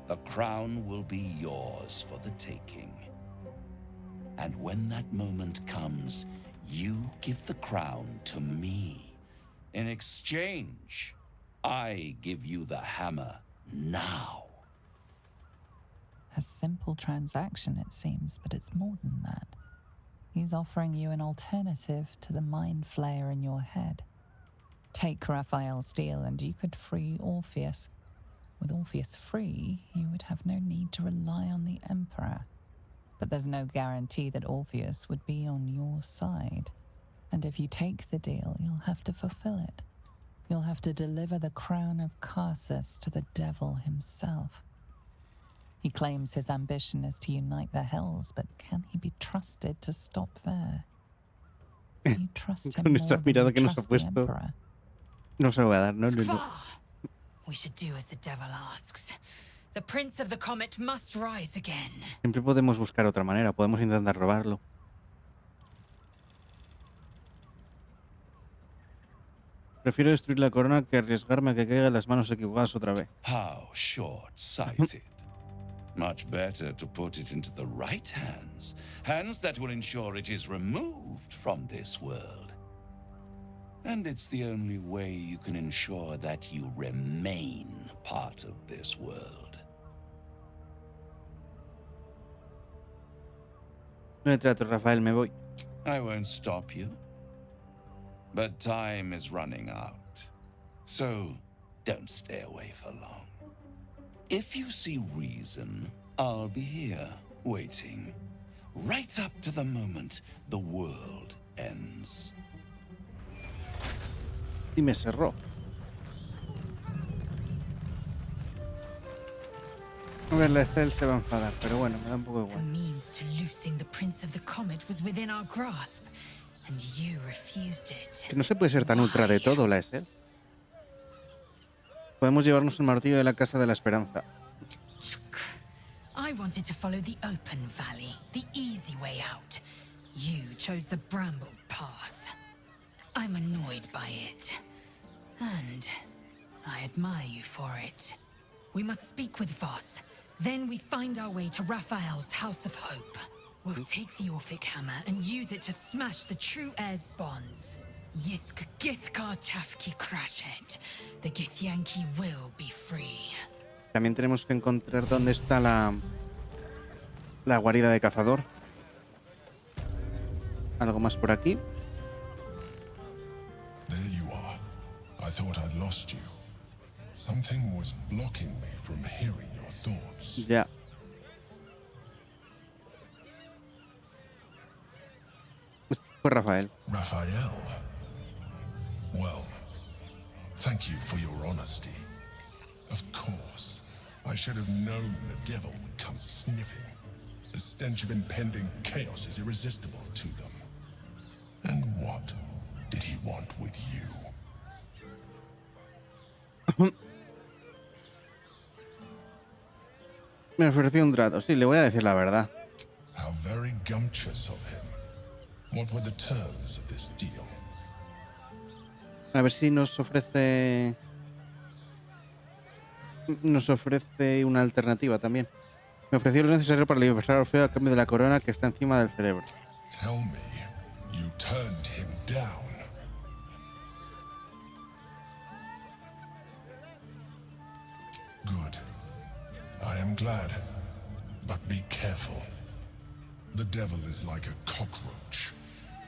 S12: the crown will be yours for the taking. And when that moment comes, you give the crown to me. In exchange, I give you the hammer now.
S4: A simple transaction, it seems, but it's more than that. He's offering you an alternative to the mind flayer in your head. Take Raphael's deal and you could free Orpheus. With Orpheus free, you would have no need to rely on the Emperor. But there's no guarantee that Orpheus would be on your side. And if you take the deal, you'll have to fulfill it. You'll have to deliver the crown of CASA to the devil himself. He claims his ambition is to unite the hells, but can he be trusted to stop there? You trust him
S1: Con
S4: more
S1: esa
S4: than
S1: mirada
S4: you
S1: que nos ha
S4: trust the
S1: puesto,
S4: Emperor.
S1: no se lo voy a dar, no.
S13: We should do as the devil asks. The Prince of the Comet must rise again.
S1: Siempre podemos buscar otra manera, podemos intentar robarlo. Prefiero destruir la corona que arriesgarme a que caiga en las manos equivocadas otra vez.
S12: How short-sighted. Much better to put it into the right hands. Hands that will ensure it is removed from this world. And it's the only way you can ensure that you remain part of this world.
S1: No me trato, Rafael, me voy.
S12: I won't stop you. But time is running out. So don't stay away for long. If you see reason, I'll be here, waiting. Right up to the moment the world ends.
S1: Y me cerró. A ver, la Estel se va a enfadar, pero bueno, me da un poco
S13: The
S1: igual.
S13: means to loosing the Prince of the Comet was within our grasp, and you refused it.
S1: Que no se puede ser tan ultra de todo, la Estel. Podemos llevarnos el martillo de la Casa de la Esperanza.
S13: I wanted to follow the open valley, the easy way out. You chose the brambled path. I'm annoyed by it. And I admire you for it. We must speak with Voss. Then we find our way to Raphael's House of Hope. We'll take the Orphic Hammer and use it to smash the true heir's bonds. Yisk Githkar Tafki Crashet. The Githyanki will be free.
S1: También tenemos que encontrar dónde está la guarida de cazador. Algo más por aquí.
S14: There you are. I thought I'd lost you. Something was blocking me from hearing your thoughts.
S1: Ya. Fue Rafael.
S14: Raphael. Well, thank you for your honesty. Of course, I should have known the devil would come sniffing. The stench of impending chaos is irresistible to them. And what did he want with you?
S1: Me ofreció un trato. Sí, le voy a decir la verdad.
S14: How very gumptious of him. What were the terms of this deal?
S1: A ver si nos ofrece una alternativa también. Me ofreció lo necesario para liberar a Orfeo a cambio de la corona que está encima del cerebro.
S14: Tell me, you turned him down. Good. I am glad. But be careful. The devil is like a cockroach.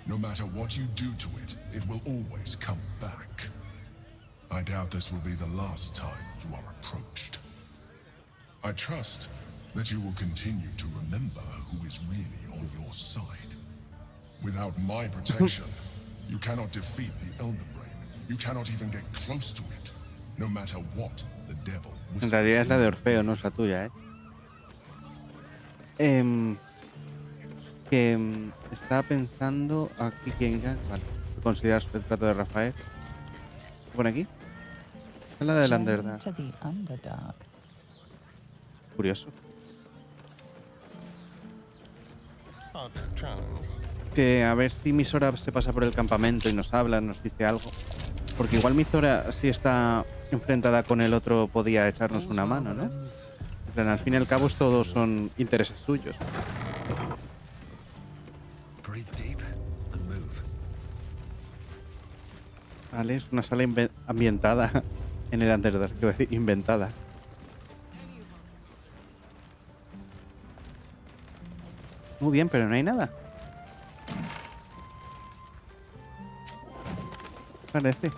S14: No matter what you do to it, it will always come back. I doubt this will be the last time you are approached. I trust that you will continue to remember who is really on your side. Without my protection, you cannot defeat the Elder Brain. You cannot even get close to it, no matter what the devil whispers.
S1: En realidad es la de Orfeo, no es la tuya, ¿eh? Estaba pensando aquí que... Vale, consideras el trato de Rafael. ¿Qué pone aquí? Es la del Underdark.
S4: To the underdog.
S1: Curioso. Que a ver si Misora se pasa por el campamento y nos habla, nos dice algo. Porque igual Misora, si está enfrentada con el otro, podía echarnos una mano, ¿no? En plan, al fin y al cabo, todos son intereses suyos. Vale, es una sala ambientada en el Underdark, quiero decir, inventada. Muy bien, pero no hay nada. Parece.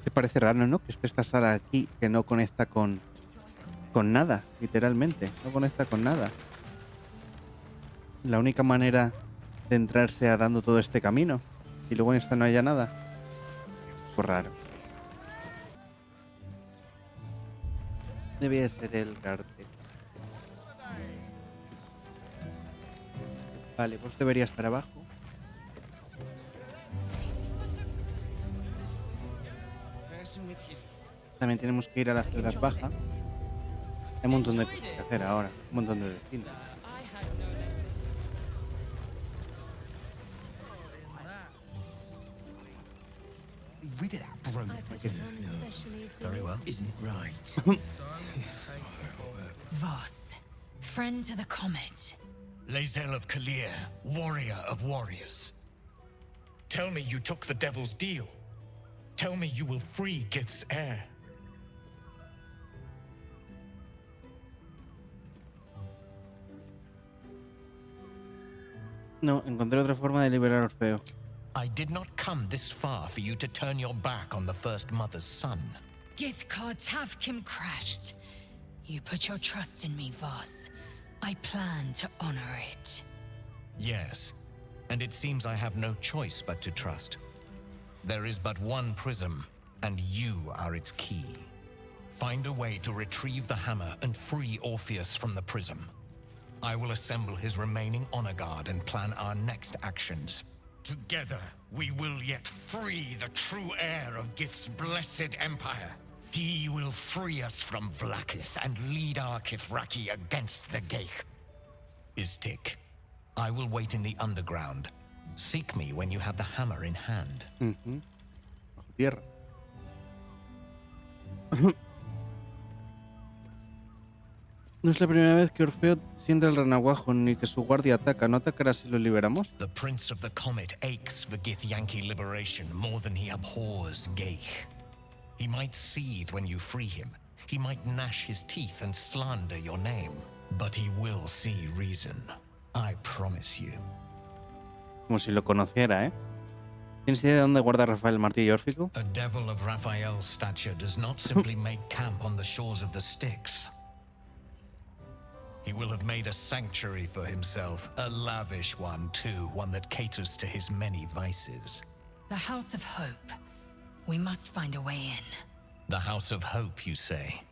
S1: Te parece raro, ¿no? Que esté esta sala aquí que no conecta con nada, literalmente. No conecta con nada. La única manera de entrar sea dando todo este camino. Y luego en esta no haya nada. Pues raro. Debía ser el cartel. Vale, pues debería estar abajo. También tenemos que ir a las ciudad baja. Hay un montón de cosas que hacer ahora. Un montón de destinos.
S8: Very well. Isn't right.
S13: Voss, friend to the comet.
S15: Lae'zel of Kalir, warrior of warriors. Tell me you took the devil's deal. Tell me you will free Gith's heir.
S1: No, encontré otra forma de liberar a Orfeo.
S15: I did not come this far for you to turn your back on the first mother's son.
S13: Githkar Tavkim crashed. You put your trust in me, Voss. I plan to honor it.
S15: Yes, and it seems I have no choice but to trust. There is but one prism, and you are its key. Find a way to retrieve the hammer and free Orpheus from the prism. I will assemble his remaining honor guard and plan our next actions. Together, we will yet free the true heir of Gith's blessed empire. He will free us from Vlaakith and lead our Kithraki against the Geich. Istik, I will wait in the underground. Seek me when you have the hammer in hand.
S1: Bajo tierra. No es la primera vez que Orfeo siente el renaguajo ni que su guardia ataca. ¿No atacará si lo liberamos?
S15: The Prince of the Comet aches for Githyanki liberation more than he abhors Geich. He might seethe when you free him. He might gnash his teeth and slander your name. But he will see reason. I promise you.
S1: Como si lo conociera, ¿eh? ¿Tienes idea de dónde guarda Rafael el martillo órfico?
S15: A devil of Raphael's stature does not simply make camp on the shores of the Styx. He will have made a sanctuary for himself, a lavish one too, one that caters to his many vices.
S13: The House of Hope. We must find a way in.
S15: The House of Hope, you say?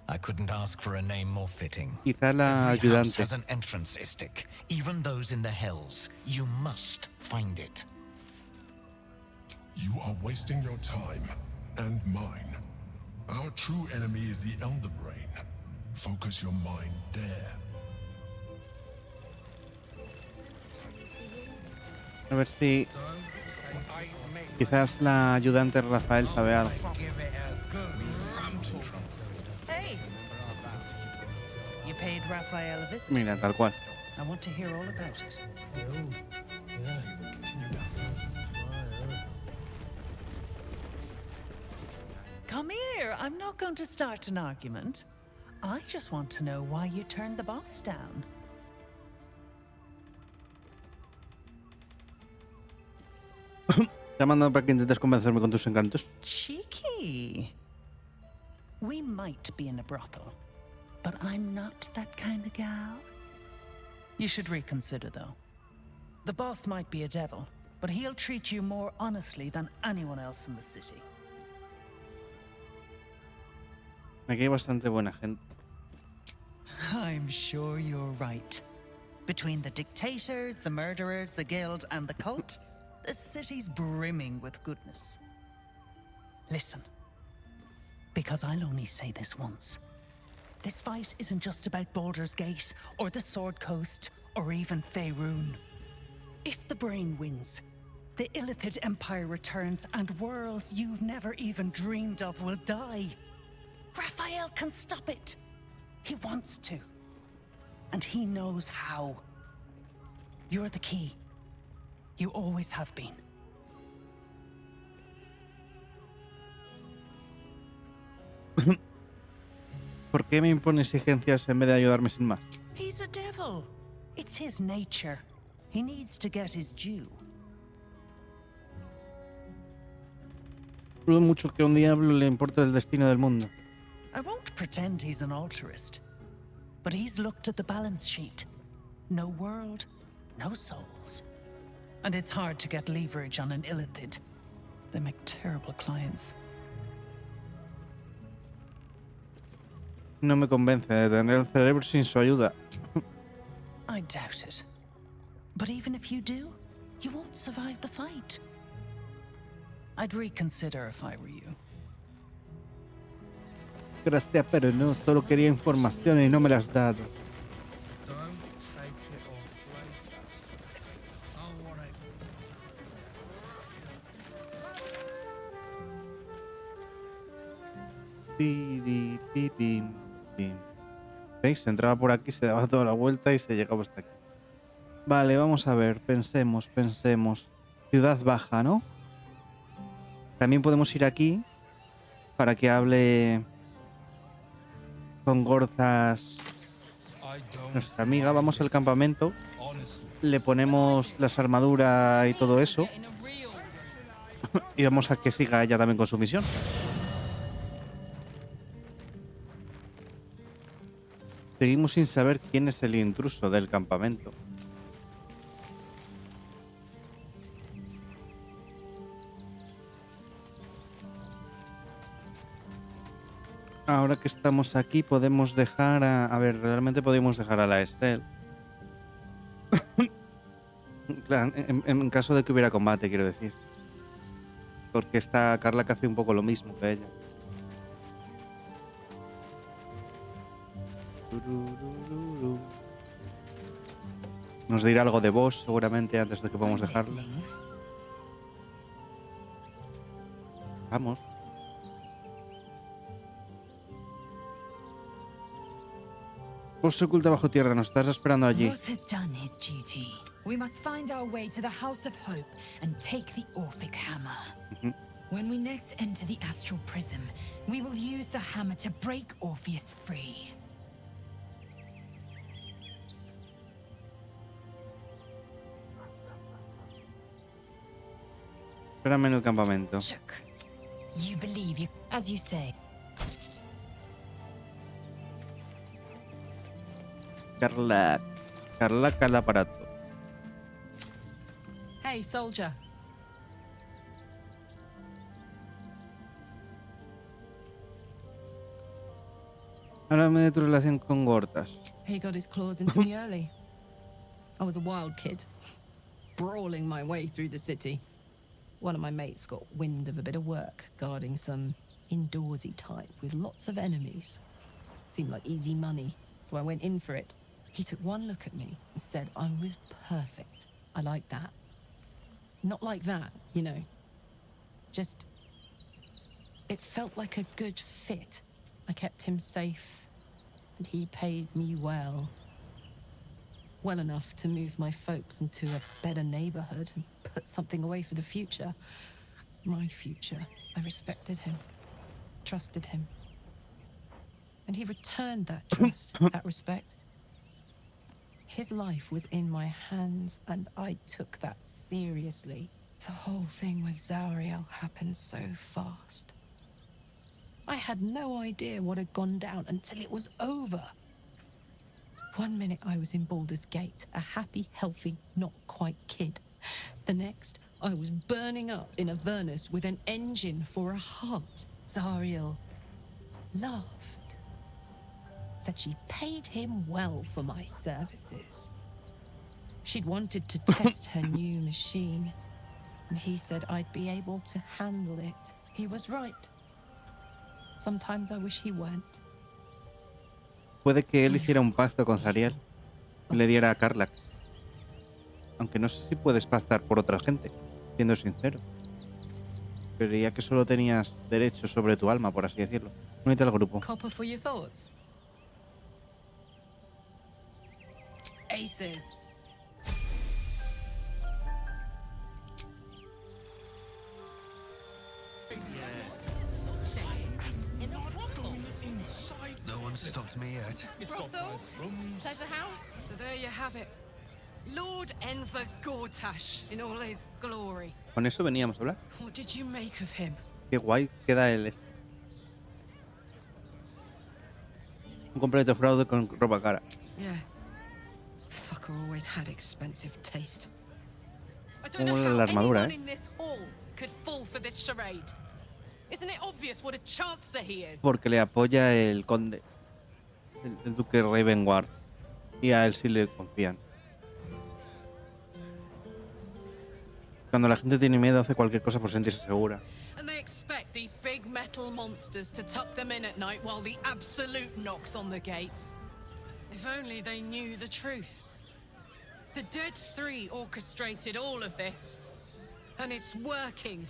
S15: I couldn't ask for a name more fitting.
S1: Quizá la
S15: Every house
S1: ayudante.
S15: has an entrance, Istik. Even those in the hells. You must find it.
S14: You are wasting your time and mine. Our true enemy is the Elder Brain. Focus your mind there.
S1: A ver si... Quizás la ayudante Rafael sabe algo.
S16: Hey, you paid Raphael a visit.
S1: Mira, tal cual.
S16: I want to hear all about it. Come here. I'm not going to start an argument. I just want to know why you turned the boss down.
S1: Te ha mandado para que intentes convencerme con tus encantos.
S16: Cheeky. We might be in a brothel, but I'm not that kind of gal. You should reconsider, though. The boss might be a devil, but he'll treat you more honestly than anyone else in the city.
S1: Aquí hay bastante buena gente.
S16: I'm sure you're right. Between the dictators, the murderers, the guild, and the cult, the city's brimming with goodness. Listen, because I'll only say this once. This fight isn't just about Baldur's Gate, or the Sword Coast, or even Faerun. If the brain wins, the Illithid Empire returns and worlds you've never even dreamed of will die. Raphael can stop it. He wants to. And he knows how. You're the key. You always have been.
S1: ¿Por qué me impone exigencias en vez de ayudarme sin más?
S16: He's a devil. It's his nature. He needs to get his due.
S1: Dudo mucho que a un diablo le importe el destino del mundo.
S16: I won't pretend he's an altruist, but he's looked at the balance sheet. No world, no souls. And it's hard to get leverage on an Illithid. They make terrible clients.
S1: No me convence de tener el cerebro sin su ayuda.
S16: I doubt it. But even if you do, you won't survive the fight. I'd reconsider if I were you.
S1: Gracias, pero no. Solo quería información y no me las has dado. ¿Veis? Se entraba por aquí, se daba toda la vuelta y se llegaba hasta aquí. Vale, vamos a ver. Pensemos. Ciudad Baja, ¿no? También podemos ir aquí para que hable con Gorzas nuestra amiga. Vamos al campamento, le ponemos las armaduras y todo eso y vamos a que siga ella también con su misión. Seguimos sin saber quién es el intruso del campamento. Ahora que estamos aquí podemos dejar a... A ver, realmente podemos dejar a la Estelle. Claro, en caso de que hubiera combate, quiero decir. Porque está Carla que hace un poco lo mismo que ella. Nos dirá algo de vos seguramente antes de que podamos dejarla. Vamos. Vos se oculta bajo tierra, nos estás esperando allí.
S13: Voss has done his duty. We must find our way to the House of Hope and take the Orphic Hammer. When we next enter the Astral Prism, we will use the hammer to break Orpheus free.
S1: Espérame en el campamento.
S13: You believe you, as you say.
S1: Carla Calaparato.
S10: Hey, soldier.
S1: Háblame de tu relación con Gortas.
S10: He got his claws into me early. I was a wild kid, brawling my way through the city. One of my mates got wind of a bit of work guarding some indoorsy type with lots of enemies. Seemed like easy money, so I went in for it. He took one look at me and said I was perfect. I like that. Not like that, you know. Just... it felt like a good fit. I kept him safe, and he paid me well. Well enough to move my folks into a better neighborhood and put something away for the future. My future. I respected him, trusted him. And he returned that trust, that respect. His life was in my hands, and I took that seriously. The whole thing with Zariel happened so fast. I had no idea what had gone down until it was over. 1 minute I was in Baldur's Gate, a happy, healthy, not quite kid. The next, I was burning up in Avernus with an engine for a heart. Zariel laughed. Said she paid him well for my services. She'd wanted to test her new machine, and he said I'd be able to handle it. He was right. Sometimes I wish he weren't.
S1: Puede que él hiciera un pacto con Zariel y le diera a Carla. Aunque no sé si puedes pactar por otra gente, siendo sincero. Creía que solo tenías derechos sobre tu alma, por así decirlo. Únete al grupo.
S10: Copper for your thoughts. Aces.
S8: No one stopped me yet.
S9: Brothel? Pleasure house? So there you have it. Lord Enver Gortash in all his glory.
S1: Con eso veníamos a hablar.
S9: What did you make of him?
S1: Qué guay queda el este. Un completo fraude con ropa cara.
S9: Yeah. Fucker always had expensive taste. I don't
S1: Mola
S9: know
S1: la
S9: how
S1: armadura,
S9: anyone in this hall could fall for this charade. Isn't it obvious what a chancer he is?
S1: Porque le apoya el conde, el duque Ravenguard, y a él sí le confían. Cuando la gente tiene miedo hace cualquier cosa por sentirse segura.
S9: And they expect these big metal monsters to tuck them in at night while the Absolute knocks on the gates. If only they knew the truth. The Dead Three orchestrated all of this. And it's working.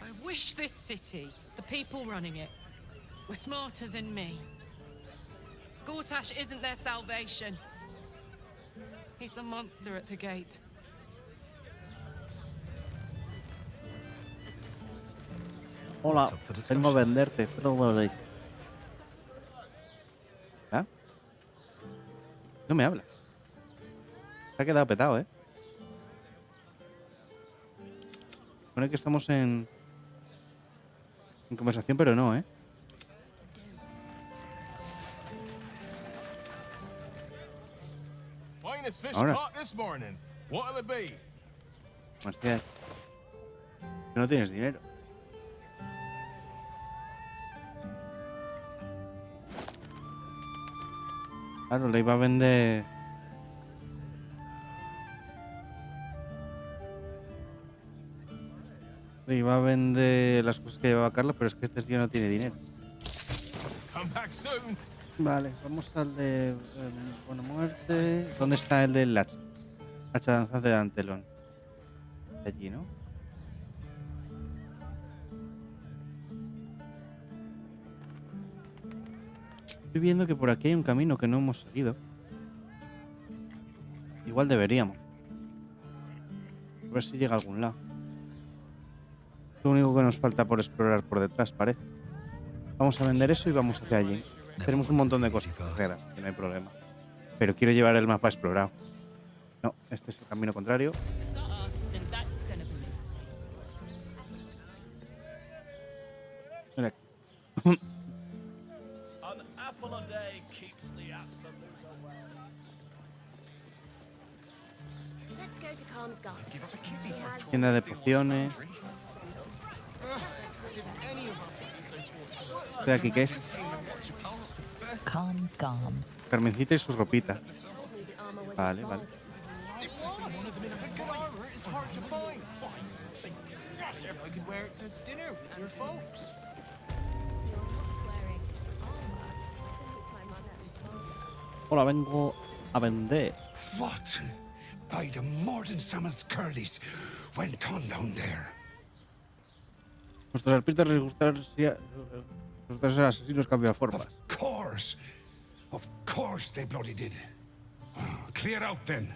S9: I wish this city, the people running it, were smarter than me. Gortash isn't their salvation. He's the monster at the gate.
S1: Hola, vengo a venderte. ¿Ah? No me habla. Se ha quedado petado, ¿eh? Pone que estamos en conversación, pero no, ¿eh?
S11: Finest fish
S1: Ahora.
S11: caught this morning. What'll it be?
S1: Hostia. Que no tienes dinero. Claro, le iba a vender. Le iba a vender las cosas que llevaba Carla, pero es que este tío no tiene dinero.
S11: Come back soon.
S1: Vale, vamos al de buena muerte. ¿Dónde está el del hacha? Hacha danzante de Antelón. Allí, ¿no? Estoy viendo que por aquí hay un camino que no hemos seguido. Igual deberíamos. A ver si llega a algún lado. Lo único que nos falta por explorar por detrás, parece. Vamos a vender eso y vamos hacia allí. Tenemos un montón de cosas raras, que no hay problema. Pero quiero llevar el mapa explorado. No, este es el camino contrario. Mira aquí. Tienda de pociones. ¿De aquí qué es?
S13: Calms Garms.
S1: Carmencita y su ropita. Vale, vale. Hola, vengo a vender.
S17: What? By the Morden Summons Curlies went on down there.
S1: Nuestros arpistas les gustaron ser asesinos cambiaformas.
S17: Of course they bloody did. Clear out then.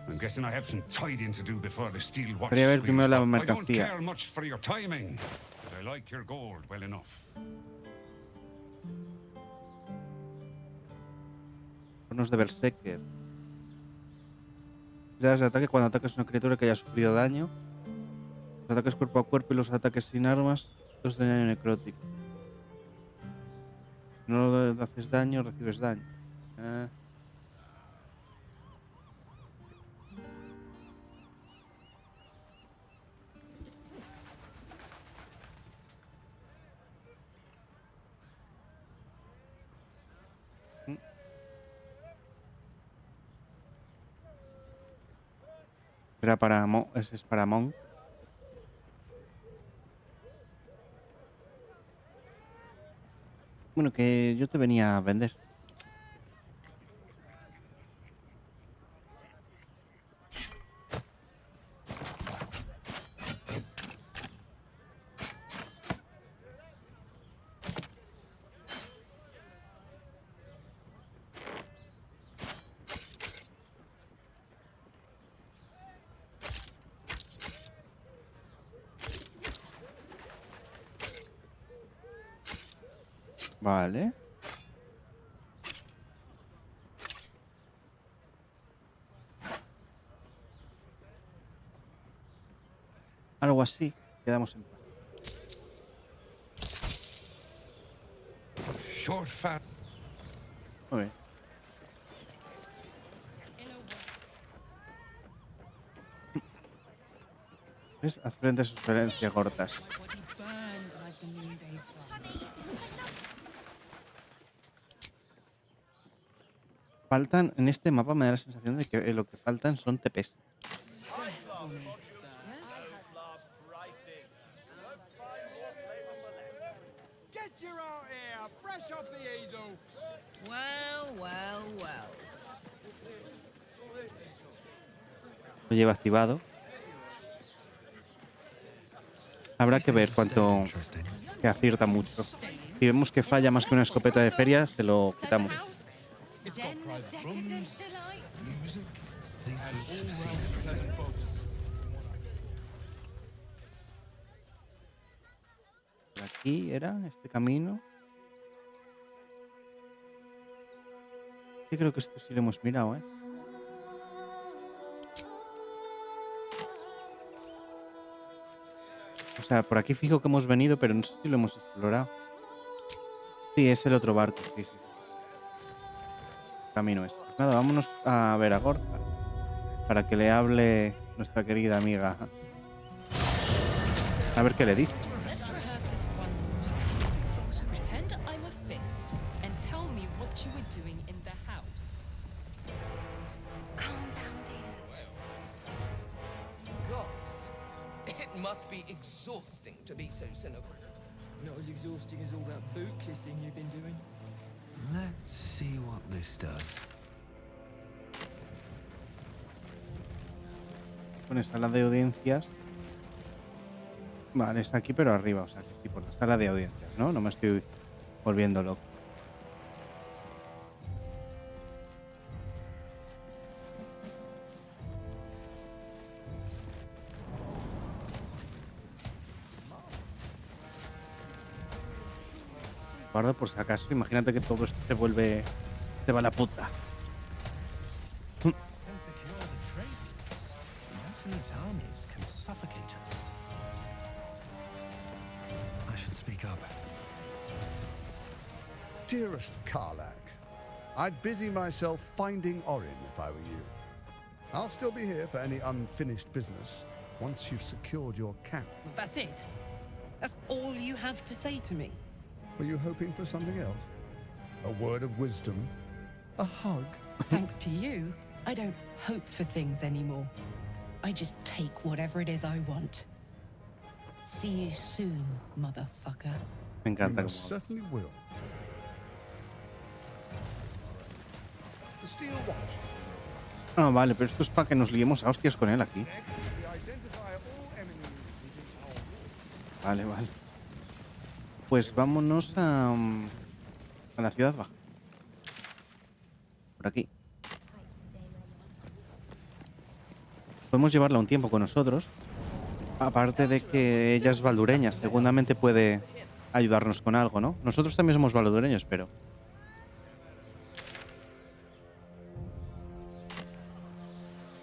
S17: I'm guessing I have some tidying to do before the steel watch.
S1: Quería ver primero la
S17: I don't
S1: mercancía.
S17: care much for your timing, but I like your gold well enough.
S1: Bonos de Berserker. Tiradas de ataque cuando atacas una criatura que haya sufrido daño. Los ataques cuerpo a cuerpo y los ataques sin armas, los de daño necrótico. Si no le haces daño, recibes daño. Era para ese es para Monk. Bueno, que yo te venía a vender. Vale. Algo así. Quedamos en paz.
S17: Short fat.
S1: Muy bien. ¿Ves? Haz frente a sus violencias cortas. Faltan, en este mapa me da la sensación de que lo que faltan son TPs.
S11: Get you out here, fresh off the easel.
S18: Well, well, well.
S1: Lo lleva activado. Habrá que ver cuánto que acierta mucho. Si vemos que falla más que una escopeta de feria, se lo quitamos. Por aquí era este camino. Yo creo que esto sí lo hemos mirado, ¿eh? O sea, por aquí fijo que hemos venido, pero no sé si lo hemos explorado. Sí, es el otro barco. Sí, sí, sí. Camino este. Pues nada, vámonos a ver a Gorka para que le hable nuestra querida amiga. A ver qué le dice.
S10: Pretend I'm a fist and tell me what you were doing in the house.
S5: Calm down, dear.
S8: Gods, it must be exhausting to be so cynical.
S19: Not as exhausting as all that boot kissing you've been doing.
S8: Let's see what this does.
S1: Con sala de audiencias. Vale, está aquí, pero arriba. O sea, que sí, por la sala de audiencias, ¿no? No me estoy volviendo loco. Guardo por si acaso. Imagínate que todo esto se vuelve... Se va a la puta.
S8: Armies can suffocate us. I should speak up.
S20: Dearest Karlak, I'd busy myself finding Orin if I were you. I'll still be here for any unfinished business once you've secured your camp.
S18: That's it? That's all you have to say to me?
S20: Were you hoping for something else? A word of wisdom? A hug?
S18: Thanks to you, I don't hope for things anymore. I just take whatever it is I want. See you soon, motherfucker.
S1: Me encanta.
S20: You certainly will. The steel watch.
S1: Ah, vale, pero esto es para que nos liemos a hostias con él aquí. Vale, vale. Pues vámonos a la ciudad baja. Por aquí. Podemos llevarla un tiempo con nosotros. Aparte de que ella es baldureña, seguramente puede ayudarnos con algo, ¿no? Nosotros también somos baldureños, pero...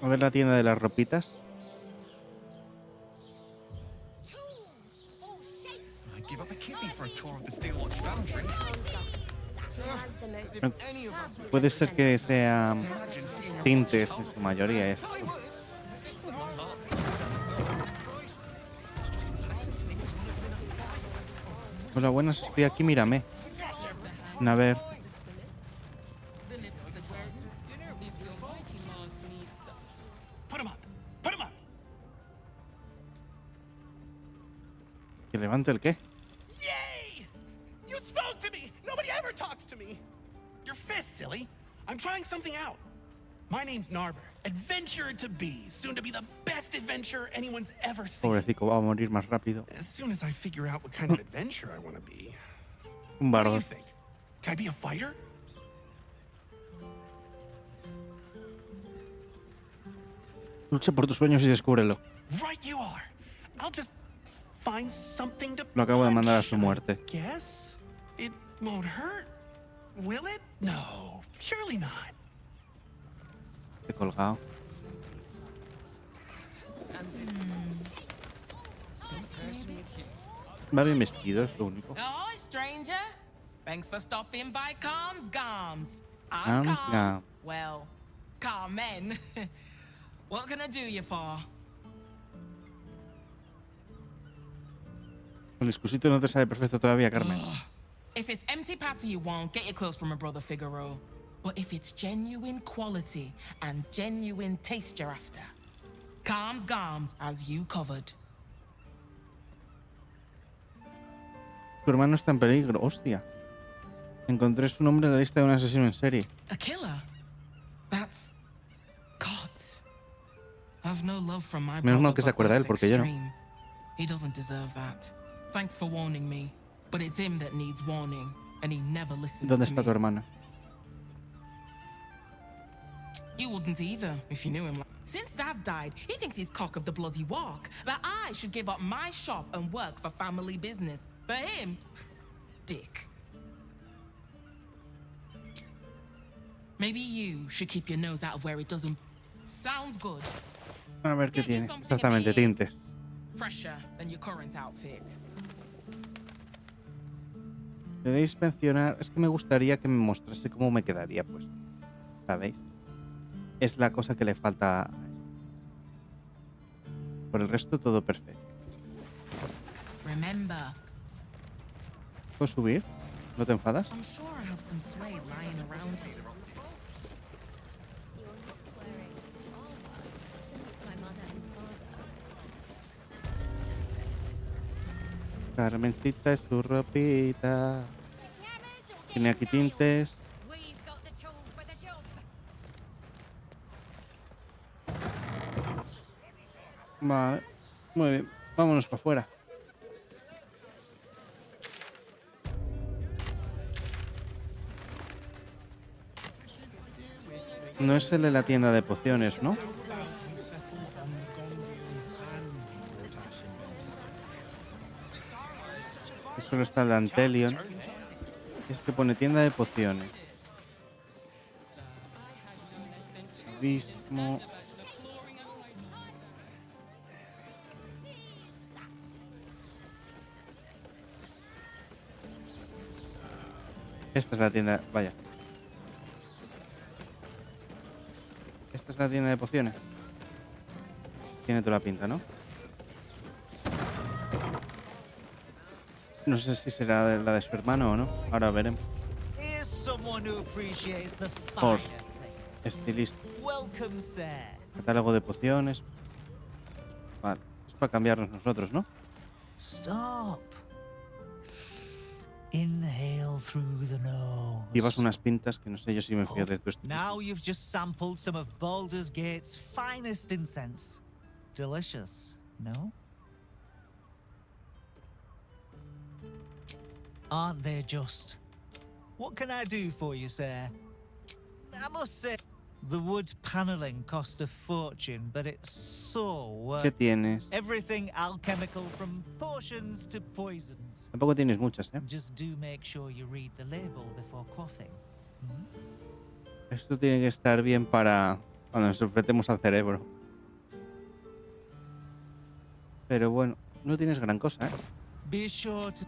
S1: A ver la tienda de las ropitas. Puede ser que sean tintes en su mayoría esto. Hola, buenas, estoy aquí, mírame. A ver.
S10: Put him up!
S1: ¿Que levante el qué?
S21: Yay! You spoke to me! Nobody ever talks to me! Your fist, silly. I'm trying something out. My name's Narber, adventurer to be, soon to be the best adventurer anyone's ever seen.
S1: Pobrecito, va a morir más rápido.
S21: As soon as I figure out what kind of adventurer I want to be.
S1: Un
S21: What do
S1: bardo.
S21: you think? Can I be a fighter?
S1: Lucha por tus sueños y descúbrelo.
S21: Right you are. I'll just find something to
S1: Lo acabo de mandar a
S21: punch,
S1: su muerte.
S21: guess. It won't hurt, will it? No, surely not.
S1: He colgado. Va bien vestido, es lo único.
S10: Oh, stranger. Thanks for stopping by Calm's Gams. I'm
S1: Calm's
S10: Calm.
S1: Gam.
S10: Well, Carmen. What can I do you for?
S1: El discursito no te sale perfecto todavía, Carmen.
S10: If it's empty patter you want, get your clothes from my brother Figaro. But if it's genuine quality and genuine taste you're after, Calm's Gams has you covered.
S1: Tu hermano está en peligro, hostia. Encontré su nombre en la lista de un asesino en serie.
S10: A killer? That's... God. I've no love from my
S1: Menos mal
S10: brother,
S1: que se
S10: but
S1: acuerda él,
S10: that's
S1: porque yo no.
S10: extreme. He doesn't deserve that. Thanks for warning me. But it's him that needs warning, and he never listens
S1: ¿Dónde
S10: to
S1: está
S10: me.
S1: tu hermana?
S10: You wouldn't either, if you knew him. Since Dad died, he thinks he's cock of the bloody walk. That I should give up my shop and work for family business. For him, dick. Maybe you should keep your nose out of where it doesn't. Sounds good.
S1: A ver qué tiene. Exactamente, tintes.
S10: Fresher than your current outfit.
S1: Debéis mencionar... Es que me gustaría que me mostrase cómo me quedaría, pues. ¿Sabéis? Es la cosa que le falta a eso. Por el resto, todo perfecto.
S10: Remember,
S1: ¿Puedo subir? ¿No te enfadas?
S10: I'm sure I have some suede lying around here.
S1: Carmencita es su ropita. Tiene aquí tintes. Vale. Muy bien. Vámonos para afuera. No es el de la tienda de pociones, ¿no? Solo está el Antelion. Es que pone tienda de pociones. Abismo. Esta es la tienda. Vaya. Esta es la tienda de pociones. Tiene toda la pinta, ¿no? No sé si será la de su hermano o no. Ahora veremos.
S22: Here's someone who appreciates the
S1: Por
S22: finer things.
S1: estilista.
S22: Welcome, sir.
S1: Catálogo de pociones. Vale. Es para cambiarnos nosotros, ¿no?
S22: Stop. Inhale through the nose.
S1: Llevas unas pintas que no sé yo si me fío de tu estilo.
S22: Now you've just sampled some of Baldur's Gate's finest incense. Delicious, no? Aren't they just? What can I do for you, sir? I must say, the wood paneling cost a fortune, but it's so worth
S1: ¿Qué tienes?
S22: everything alchemical from potions to poisons.
S1: Tampoco tienes muchas, ¿eh?
S22: Just do make sure you read the label before quaffing.
S1: Esto tiene que estar bien para cuando nos enfrentemos al cerebro. Pero bueno, no tienes gran cosa, ¿eh?
S22: Be sure to.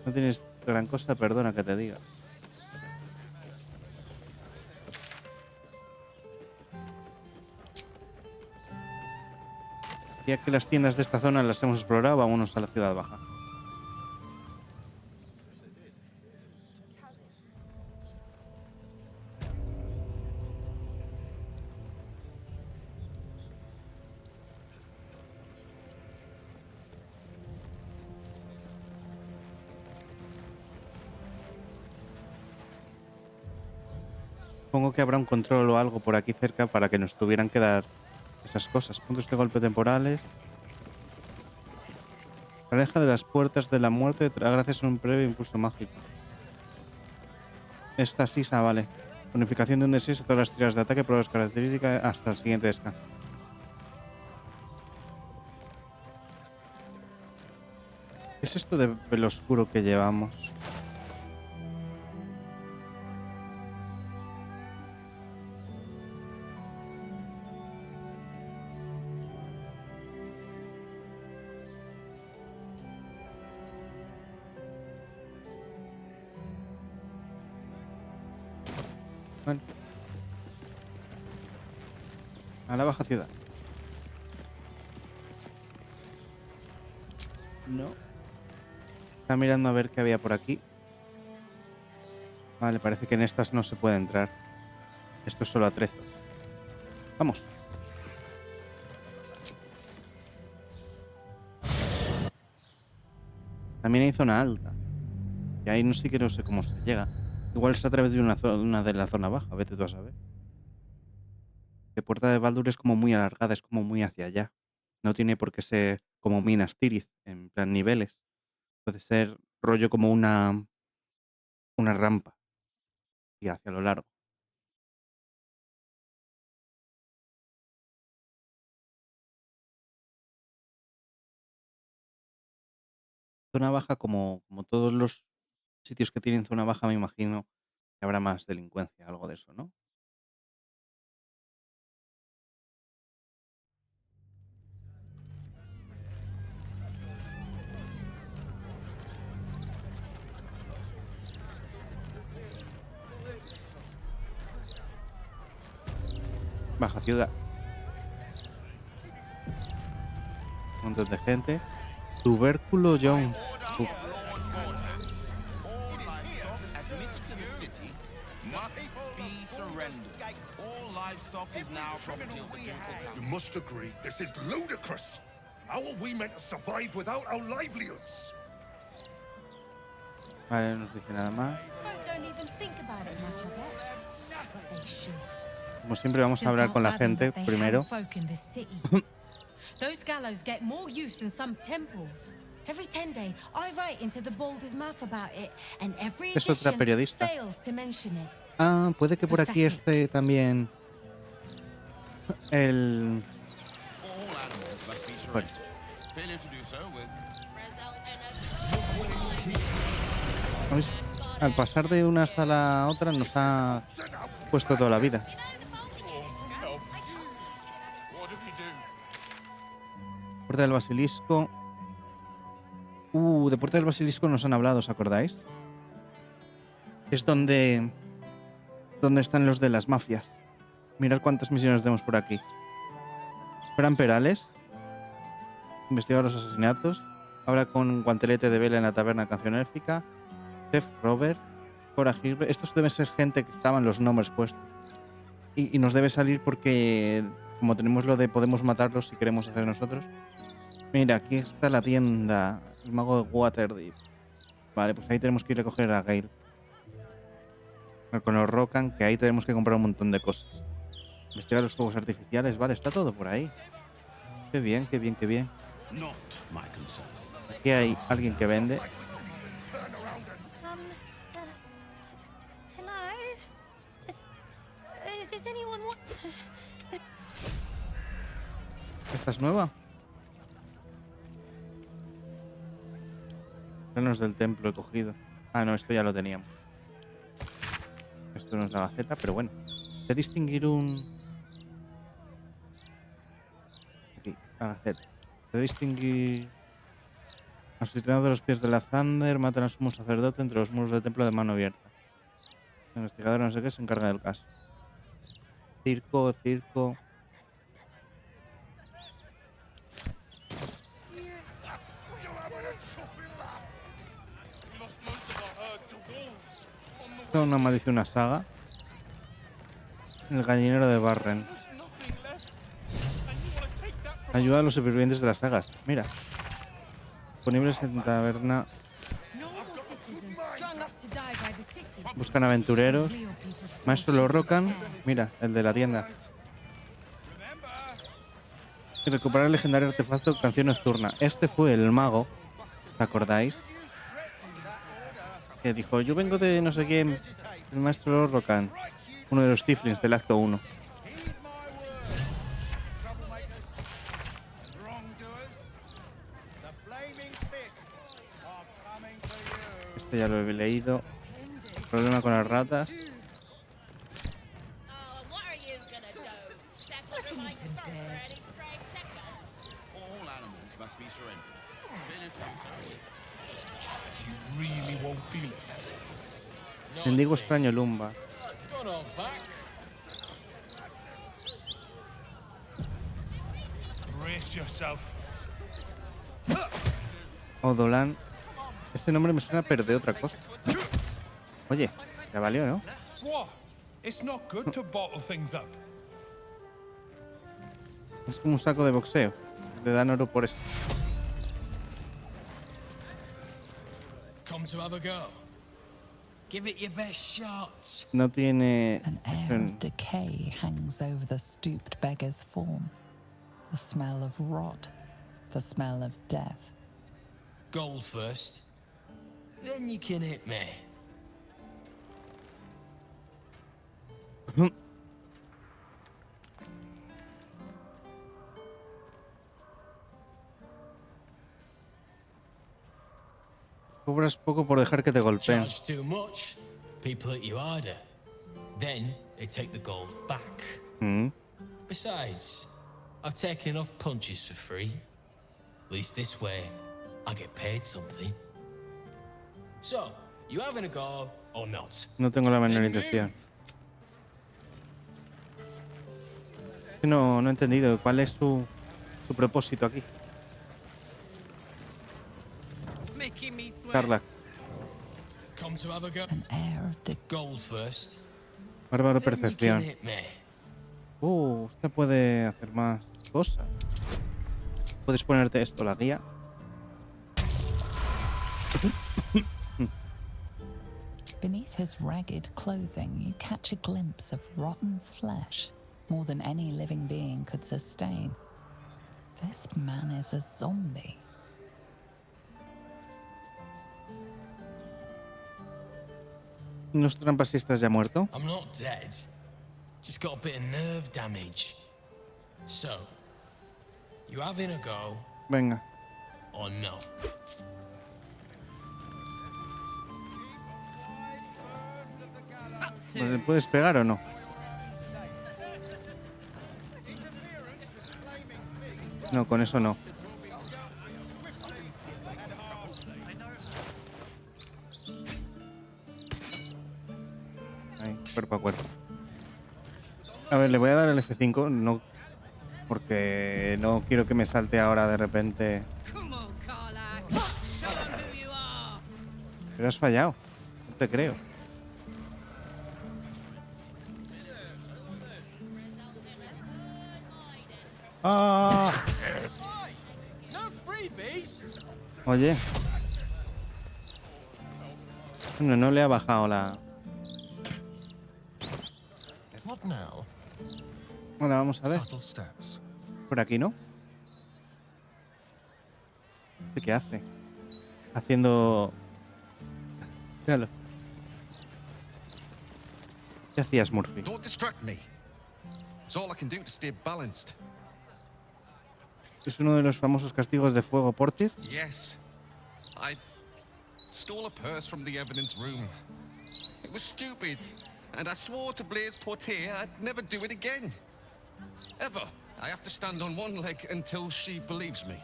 S1: No tienes gran cosa, perdona que te diga. Ya que las tiendas de esta zona las hemos explorado, vámonos a la ciudad baja. Supongo que habrá un control o algo por aquí cerca para que nos tuvieran que dar esas cosas. Puntos de golpe temporales. Aleja de las puertas de la muerte gracias a un breve impulso mágico. Esta sisa, vale. Bonificación de un D6 a todas las tiradas de ataque por las características hasta el siguiente descanso. ¿Qué es esto de velo oscuro que llevamos? Bueno. A la baja ciudad. No. Está mirando a ver qué había por aquí. Vale, parece que en estas no se puede entrar. Esto es solo atrezo. Vamos. También hay zona alta. Y ahí no sí que no sé cómo se llega. Igual es a través de una de la zona baja, vete tú a saber. La Puerta de Baldur es como muy alargada, es como muy hacia allá. No tiene por qué ser como Minas Tirith, en plan niveles. Puede ser rollo como una rampa y hacia lo largo. Zona baja, como todos los sitios que tienen zona baja, me imagino que habrá más delincuencia, algo de eso, ¿no? Baja ciudad. Un montón de gente. Tubérculo Jones. Uf.
S14: You must agree, this is ludicrous. How are we meant to survive without our livelihoods?
S1: Vale, no nos dice nada más. Como siempre vamos a hablar con la gente primero.
S2: Those gallows get more use than some temples. Every 10 day, I write into the BALDUR'S mouth about it, and every
S1: Es otra
S2: edition
S1: periodista.
S2: fails to mention it.
S1: Ah, puede que por aquí esté también el... Bueno. ¿Veis? Al pasar de una sala a otra nos ha puesto toda la vida. Puerta del Basilisco. De Puerta del Basilisco nos han hablado, ¿os acordáis? Es donde están los de las mafias. Mirad cuántas misiones tenemos por aquí. Esperan Perales. Investigar los asesinatos. Habla con Guantelete de Vela en la taberna canción élfica. Chef Robert. Coragirre. Estos deben ser gente que estaban los nombres puestos. Y nos debe salir porque, como tenemos lo de podemos matarlos si queremos hacer nosotros. Mira, aquí está la tienda. El mago de Waterdeep. Vale, pues ahí tenemos que ir a coger a Gale. Con los Rocan, que ahí tenemos que comprar un montón de cosas. Investigar los fuegos artificiales, vale, está todo por ahí. Qué bien, qué bien, qué bien. Aquí hay alguien que vende. ¿Esta es nueva? Planos del templo he cogido. Ah, no, esto ya lo teníamos. Esto no es la gaceta, pero bueno. Sé distinguir un... Aquí, la gaceta. Sé distinguir... Asesinado de los pies de la Thunder, matan a sumo sacerdote entre los muros del templo de mano abierta. El investigador no sé qué se encarga del caso. Circo. Una maldición, una saga. El gallinero de Barren. Ayuda a los supervivientes de las sagas. Mira. Disponibles en taberna.
S2: Normal citizens strung up to die by the city
S1: Buscan aventureros. Maestro lo rocan. Mira, el de la tienda. Y recuperar el legendario artefacto Canción Nocturna. Este fue el mago, ¿os acordáis? Que dijo, yo vengo de no sé quién, el maestro Rocan, uno de los Tiflins del acto 1. Este ya lo he leído. Problema con las ratas. Mendigo extraño Lumba. Odolan. Este nombre me suena pero de otra cosa. Oye, ya valió, ¿no? Es como un saco de boxeo. Le dan oro por eso. No tiene...
S4: An air of decay hangs over the stooped beggar's form. The smell of rot. The smell of death.
S6: Gold first. Then you can hit me.
S1: Cobras poco por dejar que te golpeen.
S6: Charge too much, people hit you harder. Then they take the gold back. Besides, I've taken enough punches for free. At least this way, I get paid something. So, you having a go or not?
S1: No tengo la menor intención. No he entendido cuál es su propósito aquí. Carla.
S6: Come to have a go.
S4: An air of
S6: gold first.
S1: Bárbaro percepción. Usted puede hacer más cosas. Puedes ponerte esto, la guía.
S4: Beneath his ragged clothing, you catch a glimpse of rotten flesh, more than any living being could sustain. This man is a zombie.
S1: ¿Los trampasistas ya muerto?
S6: I'm not dead. Just got a bit of nerve damage. So, you having a go?
S1: Venga.
S6: Or no?
S1: ¿Le puedes pegar o no? No, con eso no. Ahí, cuerpo a cuerpo. A ver, le voy a dar el F5, no, porque no quiero que me salte ahora de repente. Pero has fallado, no te creo. ¡Ah! Oye. No le ha bajado la... Bueno, vamos a ver. Por aquí, ¿no? ¿Qué hace? Haciendo... Míralo. ¿Qué hacías, Murphy?
S7: Don't distract me. It's all I can do to stay balanced.
S1: ¿Es uno de los famosos castigos de fuego Portir?
S7: Yes. I stole a purse from the evidence room. It was stupid, and I swore to Blaise Portier I'd never do it again. Ever. I have to stand on one leg until she believes me.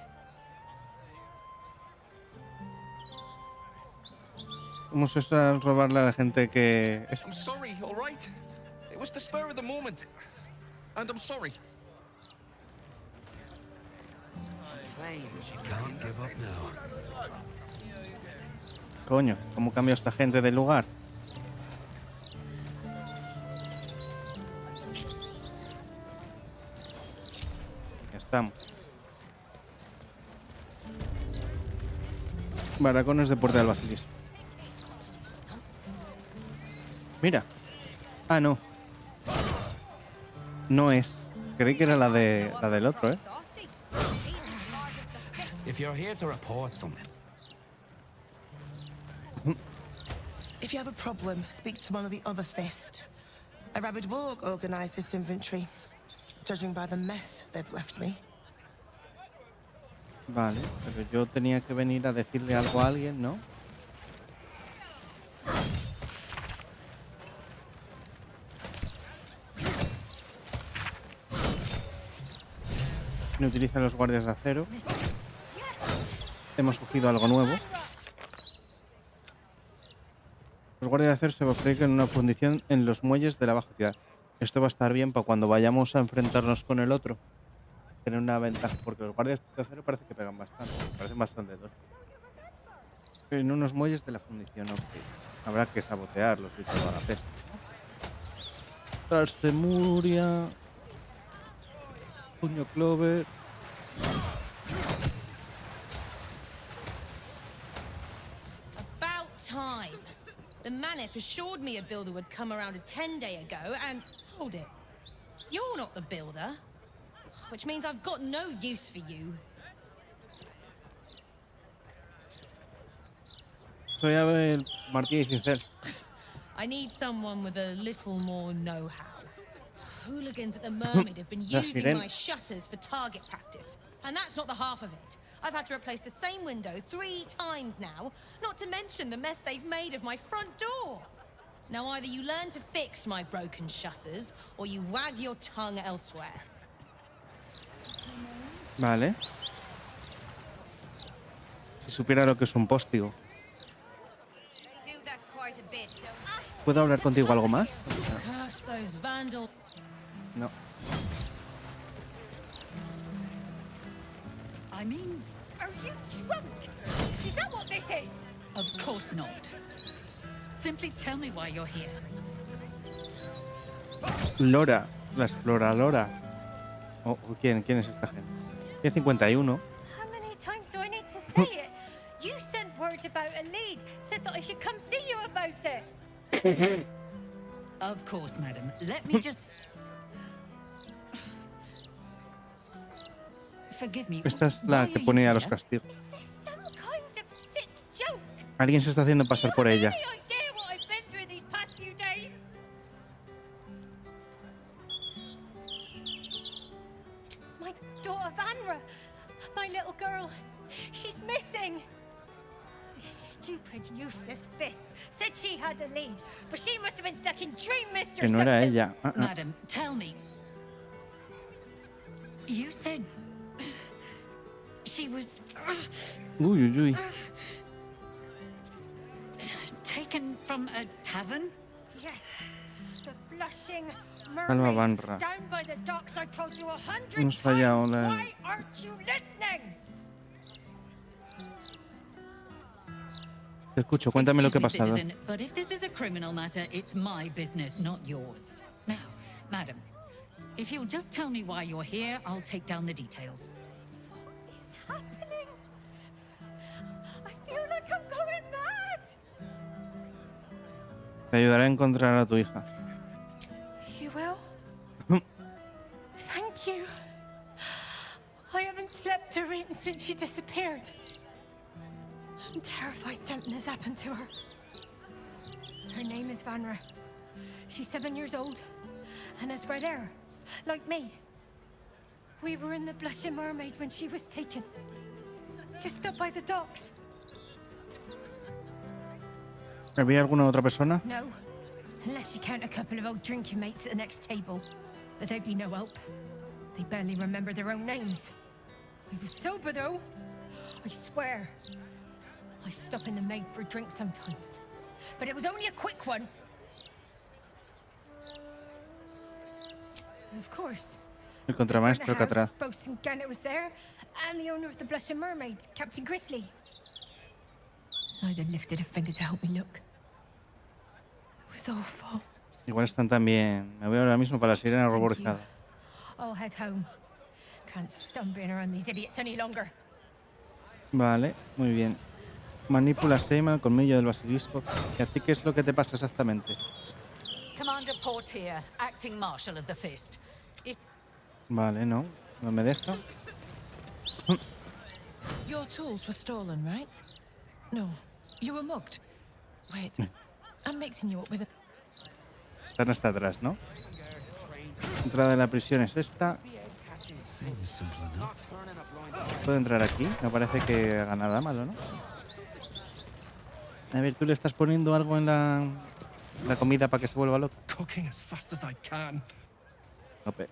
S1: ¿Cómo se usa robarle a la gente que...
S7: I'm sorry, all right? It was the spur of the moment, and I'm sorry.
S1: Coño, ¿cómo cambió esta gente del lugar? Ya estamos. Baracones de Puerta del Basilisco. Mira. Ah, no. No es. Creí que era la del otro, ¿eh?
S8: If you're here to report something.
S3: If you have a problem, speak to one of the other fist. A rabid warg organised this inventory, judging by the mess they've left me.
S1: Vale, pero yo tenía que venir a decirle algo a alguien, ¿no? No utilizan los guardias de acero. Hemos cogido algo nuevo. Los guardias de acero se fabrican en una fundición en los muelles de la baja ciudad. Esto va a estar bien para cuando vayamos a enfrentarnos con el otro. Tener una ventaja, porque los guardias de acero parece que pegan bastante. Parecen bastante duros. En unos muelles de la fundición, ok. Habrá que sabotearlos y toda la peste. Trastemuria. Puño Clover.
S2: About time. The Manip assured me a builder would come around a 10-day ago, and hold it. You're not the builder, which means I've got no use for you.
S1: Soy el Martí Cincel.
S2: I need someone with a little more know-how. Hooligans at the Mermaid have been using my shutters for target practice, and that's not the half of it. I've had to replace the same window 3 times now, not to mention the mess they've made of my front door. Now either you learn to fix my broken shutters, or you wag your tongue elsewhere.
S1: Vale. Si supiera lo que es un póstigo. ¿Puedo hablar contigo algo más? No.
S13: I mean, are you drunk? Is that what this is? Of course not. Simply tell me why you're here.
S1: Lora, la exploradora. Oh, ¿quién es esta gente? Tiene 51.
S5: How many times do I need to say it? You sent word about a lead, said that I should come see you about it.
S13: Of course, madam. Let me just... Forgive me.
S1: Esta es la que ponía los castigos.
S5: Is this some kind of sick joke?
S1: Alguien se está haciendo pasar por ella.
S5: Any idea what I've been through these past few days? My daughter Vanra, my little girl, she's missing. This stupid, useless fist said she had a lead, but she must have been stuck in Dream Mist or
S1: Que no era
S5: something.
S1: ella.
S13: Madam, tell me. You said she was
S1: Uy, uy, uy.
S13: taken from a tavern?
S5: Yes, the blushing
S1: Alma
S5: mermaid
S1: Vanra.
S5: down by the docks. I told you 100
S1: Hemos
S5: times.
S1: fallado la...
S5: Why aren't you listening?
S1: Te escucho, cuéntame lo que ha
S13: Excuse me,
S1: pasado.
S13: citizen, but if this is a criminal matter, it's my business, not yours. Now, madam, if you'll just tell me why you're here, I'll take down the details.
S5: What is happening? I feel like I'm going mad.
S1: Te ayudaré a encontrar a tu hija.
S5: You will? Thank you. I haven't slept or eaten since she disappeared. I'm terrified something has happened to her. Her name is Vanra. She's 7 years old and has red hair, like me. We were in the Blushing Mermaid when she was taken. Just up by the docks.
S1: ¿Había alguna otra persona?
S5: No, unless you count a couple of old drinking mates at the next table. But they'd be no help. They barely remember their own names. We were sober though. I swear. I stop in the maid for a drink sometimes. But it was only a quick one. And of course,
S1: El contramaestro que atrás.
S5: Bosun Gannet was there, and the owner of the Blushing Mermaid, Captain Grizzly. Neither lifted a finger to help me look. It was awful.
S1: Igual están también. Me voy ahora mismo para la sirena ruborizada.
S5: I'll head home. Can't stand being around these idiots any longer.
S1: Vale, muy bien. Manipula Seima, el colmillo del basilisco. ¿Y a ti qué es lo que te pasa exactamente?
S4: Commander Portier, acting marshal of the Fist.
S1: Vale, no me deja.
S5: Your tools were stolen, right? No, you were mugged. Wait, I'm mixing you up with a...
S1: Están hasta atrás, ¿no? La entrada de la prisión es esta. ¿Puedo entrar aquí? No parece que haga nada malo, ¿no? A ver, ¿tú le estás poniendo algo en la comida para que se vuelva loco?
S21: Cooking as fast as I can.
S1: Ope.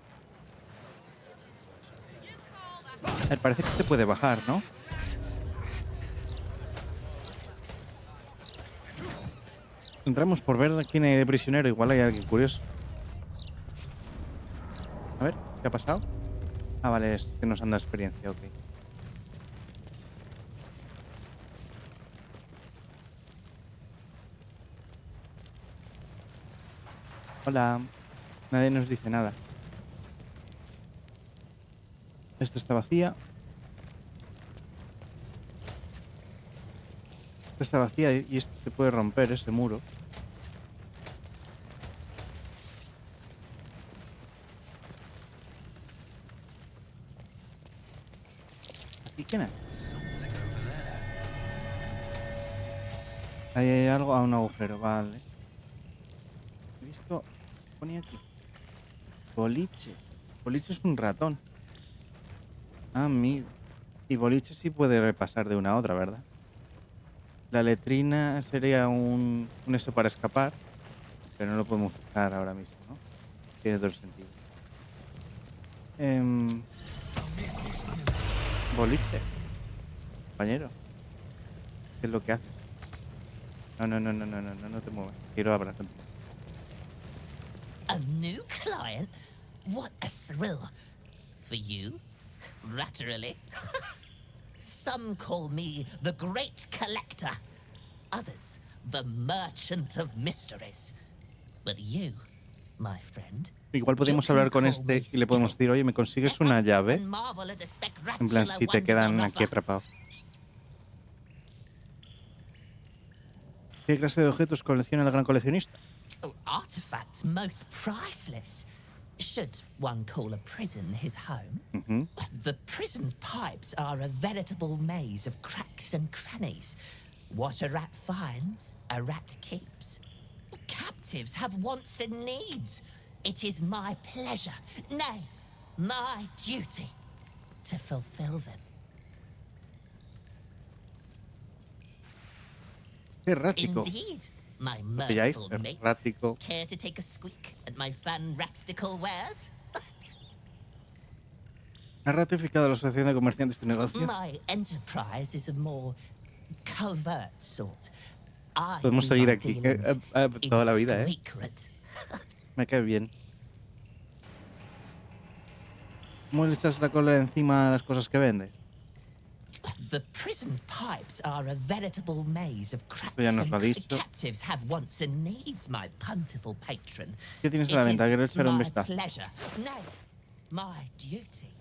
S1: A ver, parece que se puede bajar, ¿no? Entramos por ver quién hay de prisionero. Igual hay alguien curioso. A ver, ¿qué ha pasado? Ah, vale, es que nos han dado experiencia, ok. Hola. Nadie nos dice nada. Esta está vacía. Esta está vacía y esto se puede romper, ese muro. ¿Aquí quién es? Ahí hay algo, un agujero, vale. He visto, ponía aquí. Boliche. Boliche es un ratón. Amigo. Y boliche sí puede repasar de una a otra, ¿verdad? La letrina sería un eso para escapar, pero no lo podemos fijar ahora mismo, ¿no? Tiene todo el sentido. Boliche. Compañero. ¿Qué es lo que haces? No te muevas. Quiero hablar contigo.
S12: A new client? What a thrill. For you? Laterally? Some call me the Great Collector. Others, the Merchant of Mysteries. But you, my friend...
S1: Igual podemos hablar con este y le podemos decir, oye, ¿me consigues una llave? En plan, si te quedan aquí atrapados. ¿Qué clase de objetos colecciona el gran coleccionista?
S12: Oh, artifacts most priceless. Should one call a prison his home? The prison's pipes are a veritable maze of cracks and crannies. What a rat finds, a rat keeps. Captives have wants and needs. It is my pleasure, nay, my duty, to fulfill them.
S1: Qué errático.
S12: Indeed, my
S1: ¿Lo pilláis?
S12: mirthful mate.
S1: Errático.
S12: Care to take a squeak at my fan-ratstical wares?
S1: ¿Ha ratificado la Asociación de Comerciantes de Negocios?
S12: My enterprise is a more covert sort. I
S1: Podemos
S12: do
S1: seguir
S12: my
S1: aquí
S12: dealings
S1: toda la
S12: in
S1: vida, ¿eh?
S12: secret.
S1: Me cae bien. ¿Cómo le echas la cola encima a las cosas que vendes?
S12: The prison's pipes are a veritable maze of cracks
S1: Esto ya nos
S12: and
S1: lo ha dicho.
S12: captives have wants and needs, my plentiful patron.
S1: ¿Qué tienes en la venta? Quiero echar un vistazo.
S12: Pleasure, nay, my duty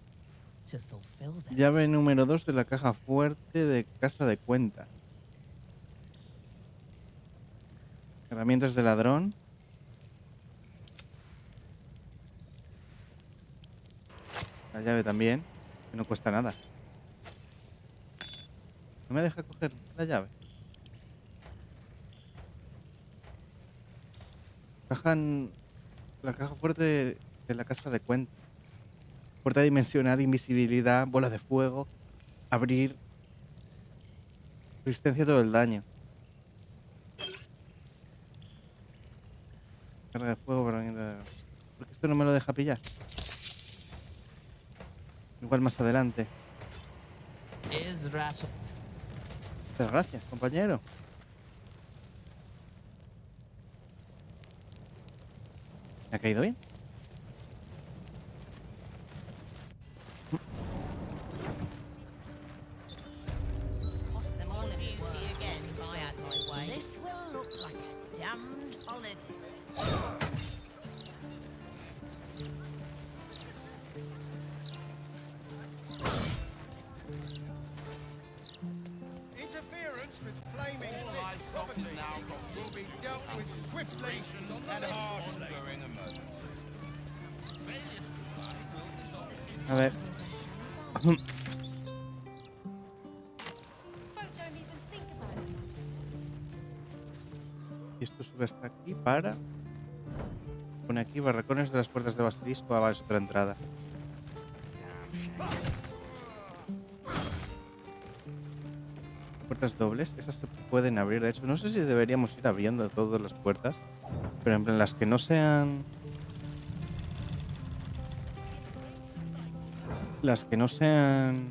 S12: to fulfill them.
S1: Llave número 2 de la caja fuerte de casa de cuenta. Herramientas de ladrón. La llave también, que no cuesta nada. No me deja coger la llave. La caja fuerte de la casa de cuenta. Puerta dimensional, invisibilidad, bola de fuego, abrir, resistencia a todo el daño. Carga de fuego, porque esto no me lo deja pillar. Igual más adelante. Muchas gracias, compañero. ¿Me ha caído bien?
S15: This will look like a damned holiday.
S11: Interference with flaming livestock now will be dealt with swiftly and harshly.
S1: A ver. Y esto sube hasta aquí para... Pone aquí barracones de las puertas de basilisco. Ah, vale, es otra entrada. Puertas dobles, esas se pueden abrir. De hecho, no sé si deberíamos ir abriendo todas las puertas, pero en plan las que no sean... Las que no sean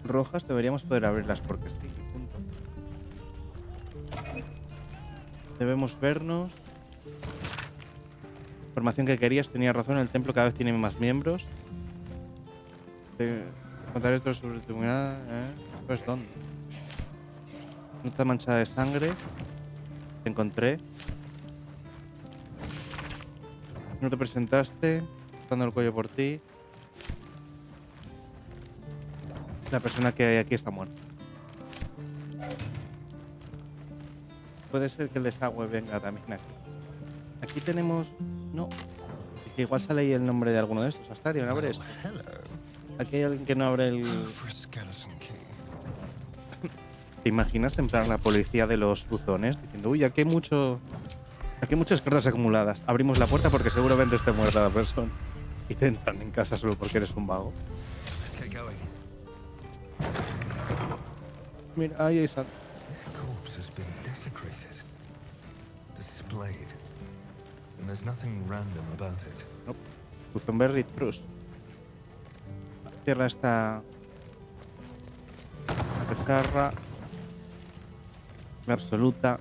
S1: rojas deberíamos poder abrirlas porque sí, punto. Debemos vernos. Información que querías, tenía razón, el templo cada vez tiene más miembros. Contar esto sobre tu mirada, Pues ¿dónde? Nota manchada de sangre. Te encontré. No te presentaste. Dando el cuello por ti. La persona que hay aquí está muerta. Puede ser que el desagüe venga también aquí. Aquí tenemos... No. Es que igual sale ahí el nombre de alguno de estos. Astario, ¿no abre esto? Aquí hay alguien que no abre el... ¿Te imaginas en plan la policía de los buzones? Diciendo, uy, aquí hay muchas cartas acumuladas. Abrimos la puerta porque seguramente esté muerta la persona. Y te entran en casa solo porque eres un vago. Mira, ahí hay sal. Nope. Gutenberg Trust. Cierra esta pizarra. La absoluta.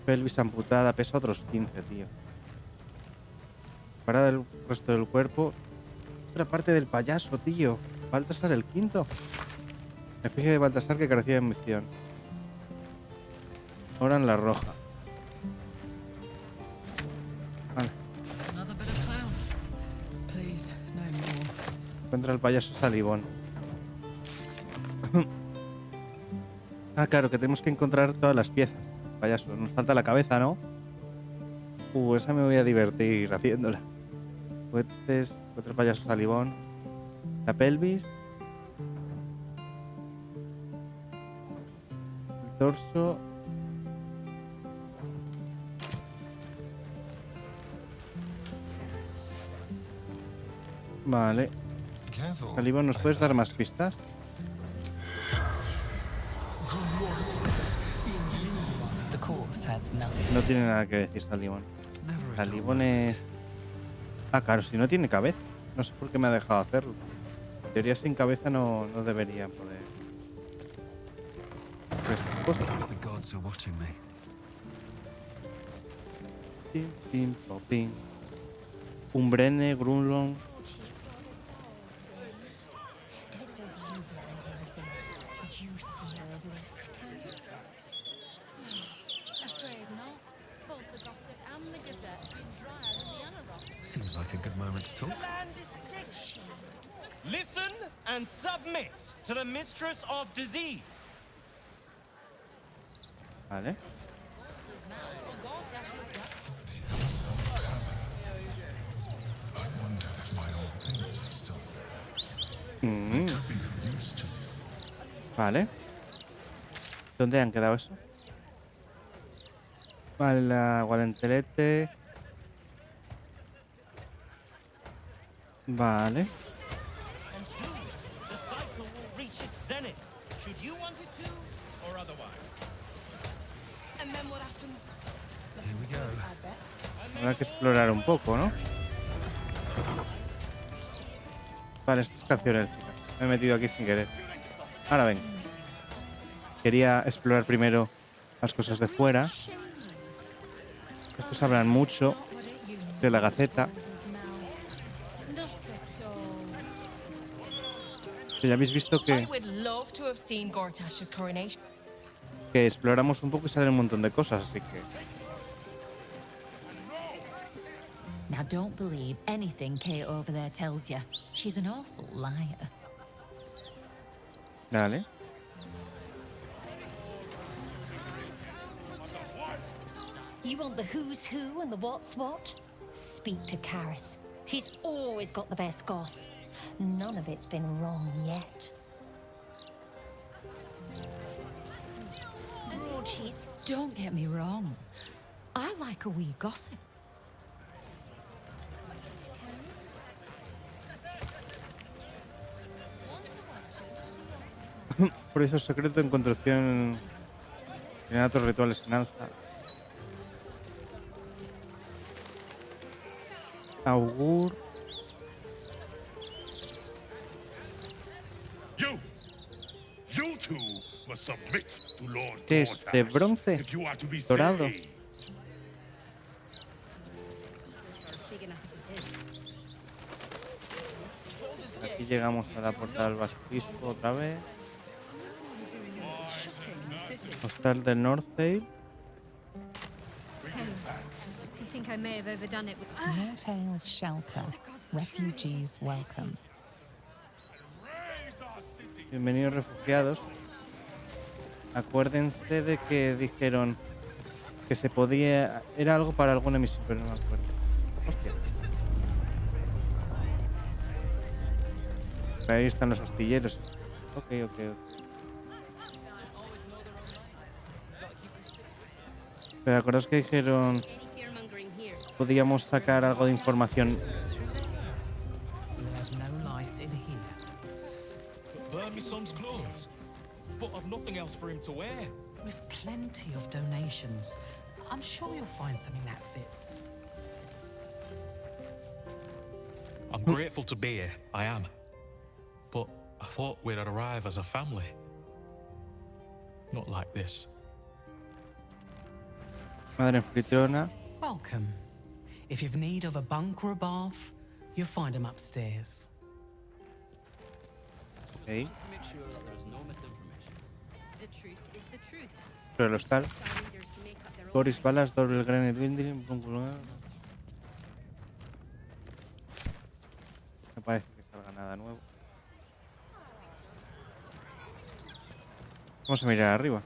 S1: Pelvis amputada, pesa otros 15, tío. Parada el resto del cuerpo. Otra parte del payaso, tío. Baltasar el quinto. Me fijé de Baltasar que carecía de ambición. Ahora en la roja. Vale. Encuentra el payaso salivón. Ah, claro, que tenemos que encontrar todas las piezas. Payaso, nos falta la cabeza, ¿no? Esa me voy a divertir haciéndola. Juguetes, otro payaso salivón. La pelvis. El torso. Vale. Salivón, ¿nos puedes dar más pistas? No tiene nada que decir Salivón. Salivón es... Ah, claro, si no tiene cabeza. No sé por qué me ha dejado hacerlo. En teoría sin cabeza no debería poder... Pim, pim, pim. Umbrene, Grunlong.
S8: Seems like a good moment to talk.
S9: Listen and submit to the mistress of disease.
S1: Vale. Vale. ¿Dónde han quedado eso? Vale, la gualentelete. Vale. Habrá que explorar un poco, ¿no? Vale, esto es canción élfica. Me he metido aquí sin querer. Ahora ven. Quería explorar primero las cosas de fuera. Estos hablan mucho de la gaceta. Ya habéis visto que exploramos un poco y salen un montón de cosas, así que...
S4: Now don't believe anything Kate over there tells you. She's an awful liar.
S1: Dale.
S5: You want the who's who and the what's what?
S16: Speak to Karis. She's always got the best goss. None of it's been wrong yet. Broadsheets.
S13: Don't get me wrong. I like a wee gossip.
S1: Por eso secreto en construcción en otros rituales en alza. Augur.
S11: You two must submit to Lord
S1: ¿Qué es? ¿De bronce?
S11: if you are to be
S1: Dorado.
S11: saved.
S1: Aquí llegamos a la puerta del basilisco otra vez. Hostal del Northdale.
S17: You think I may have overdone it with...
S4: Nortale's shelter. Refugees welcome.
S1: Bienvenidos refugiados. Acuérdense de que dijeron que se podía... Era algo para alguna misión, pero no me acuerdo. Hostia. Ahí están los astilleros. Ok. Pero acordaos que dijeron... Podíamos sacar algo de información.
S23: Burn my son's clothes, but I've nothing else for him to wear.
S24: With plenty of donations, I'm sure you'll find something that fits.
S23: I'm grateful to be here, I am. But I thought we'd arrive as a family. Not like this.
S1: Madre anfitriona.
S24: Welcome. If you've need of a bunk or a bath, you'll find them upstairs.
S1: Ok.
S17: The truth is the truth.
S1: Pero el hostal. Boris Balas, doble granite winding. No parece que salga nada nuevo. Vamos a mirar arriba.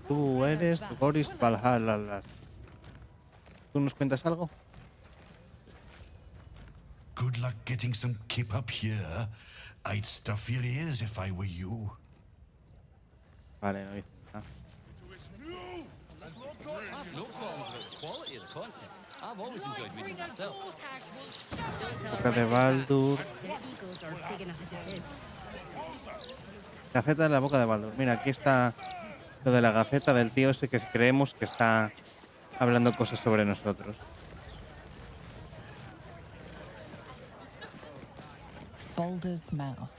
S1: Tú eres Boris Valhalla. ¿Tú nos cuentas algo?
S14: Good luck getting some kip up here. I'd stuff your ears if I were you.
S1: Vale, no dice nada.
S25: I've no qualms about the quality of the content. I've always enjoyed reading myself.
S1: Puerta de Baldur. Gaceta de la boca de Baldur. Mira, aquí está lo de la gaceta del tío ese que creemos que está hablando cosas sobre nosotros.
S4: Baldur's mouth.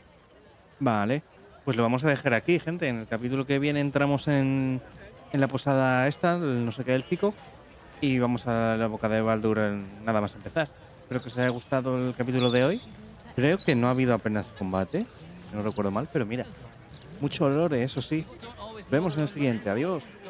S1: Vale, pues lo vamos a dejar aquí, gente. En el capítulo que viene entramos en la posada esta, no sé qué, élfico, y vamos a la boca de Baldur nada más empezar. Espero que os haya gustado el capítulo de hoy. Creo que no ha habido apenas combate, no recuerdo mal, pero mira, mucho olor, eso sí. Nos vemos en el siguiente, adiós.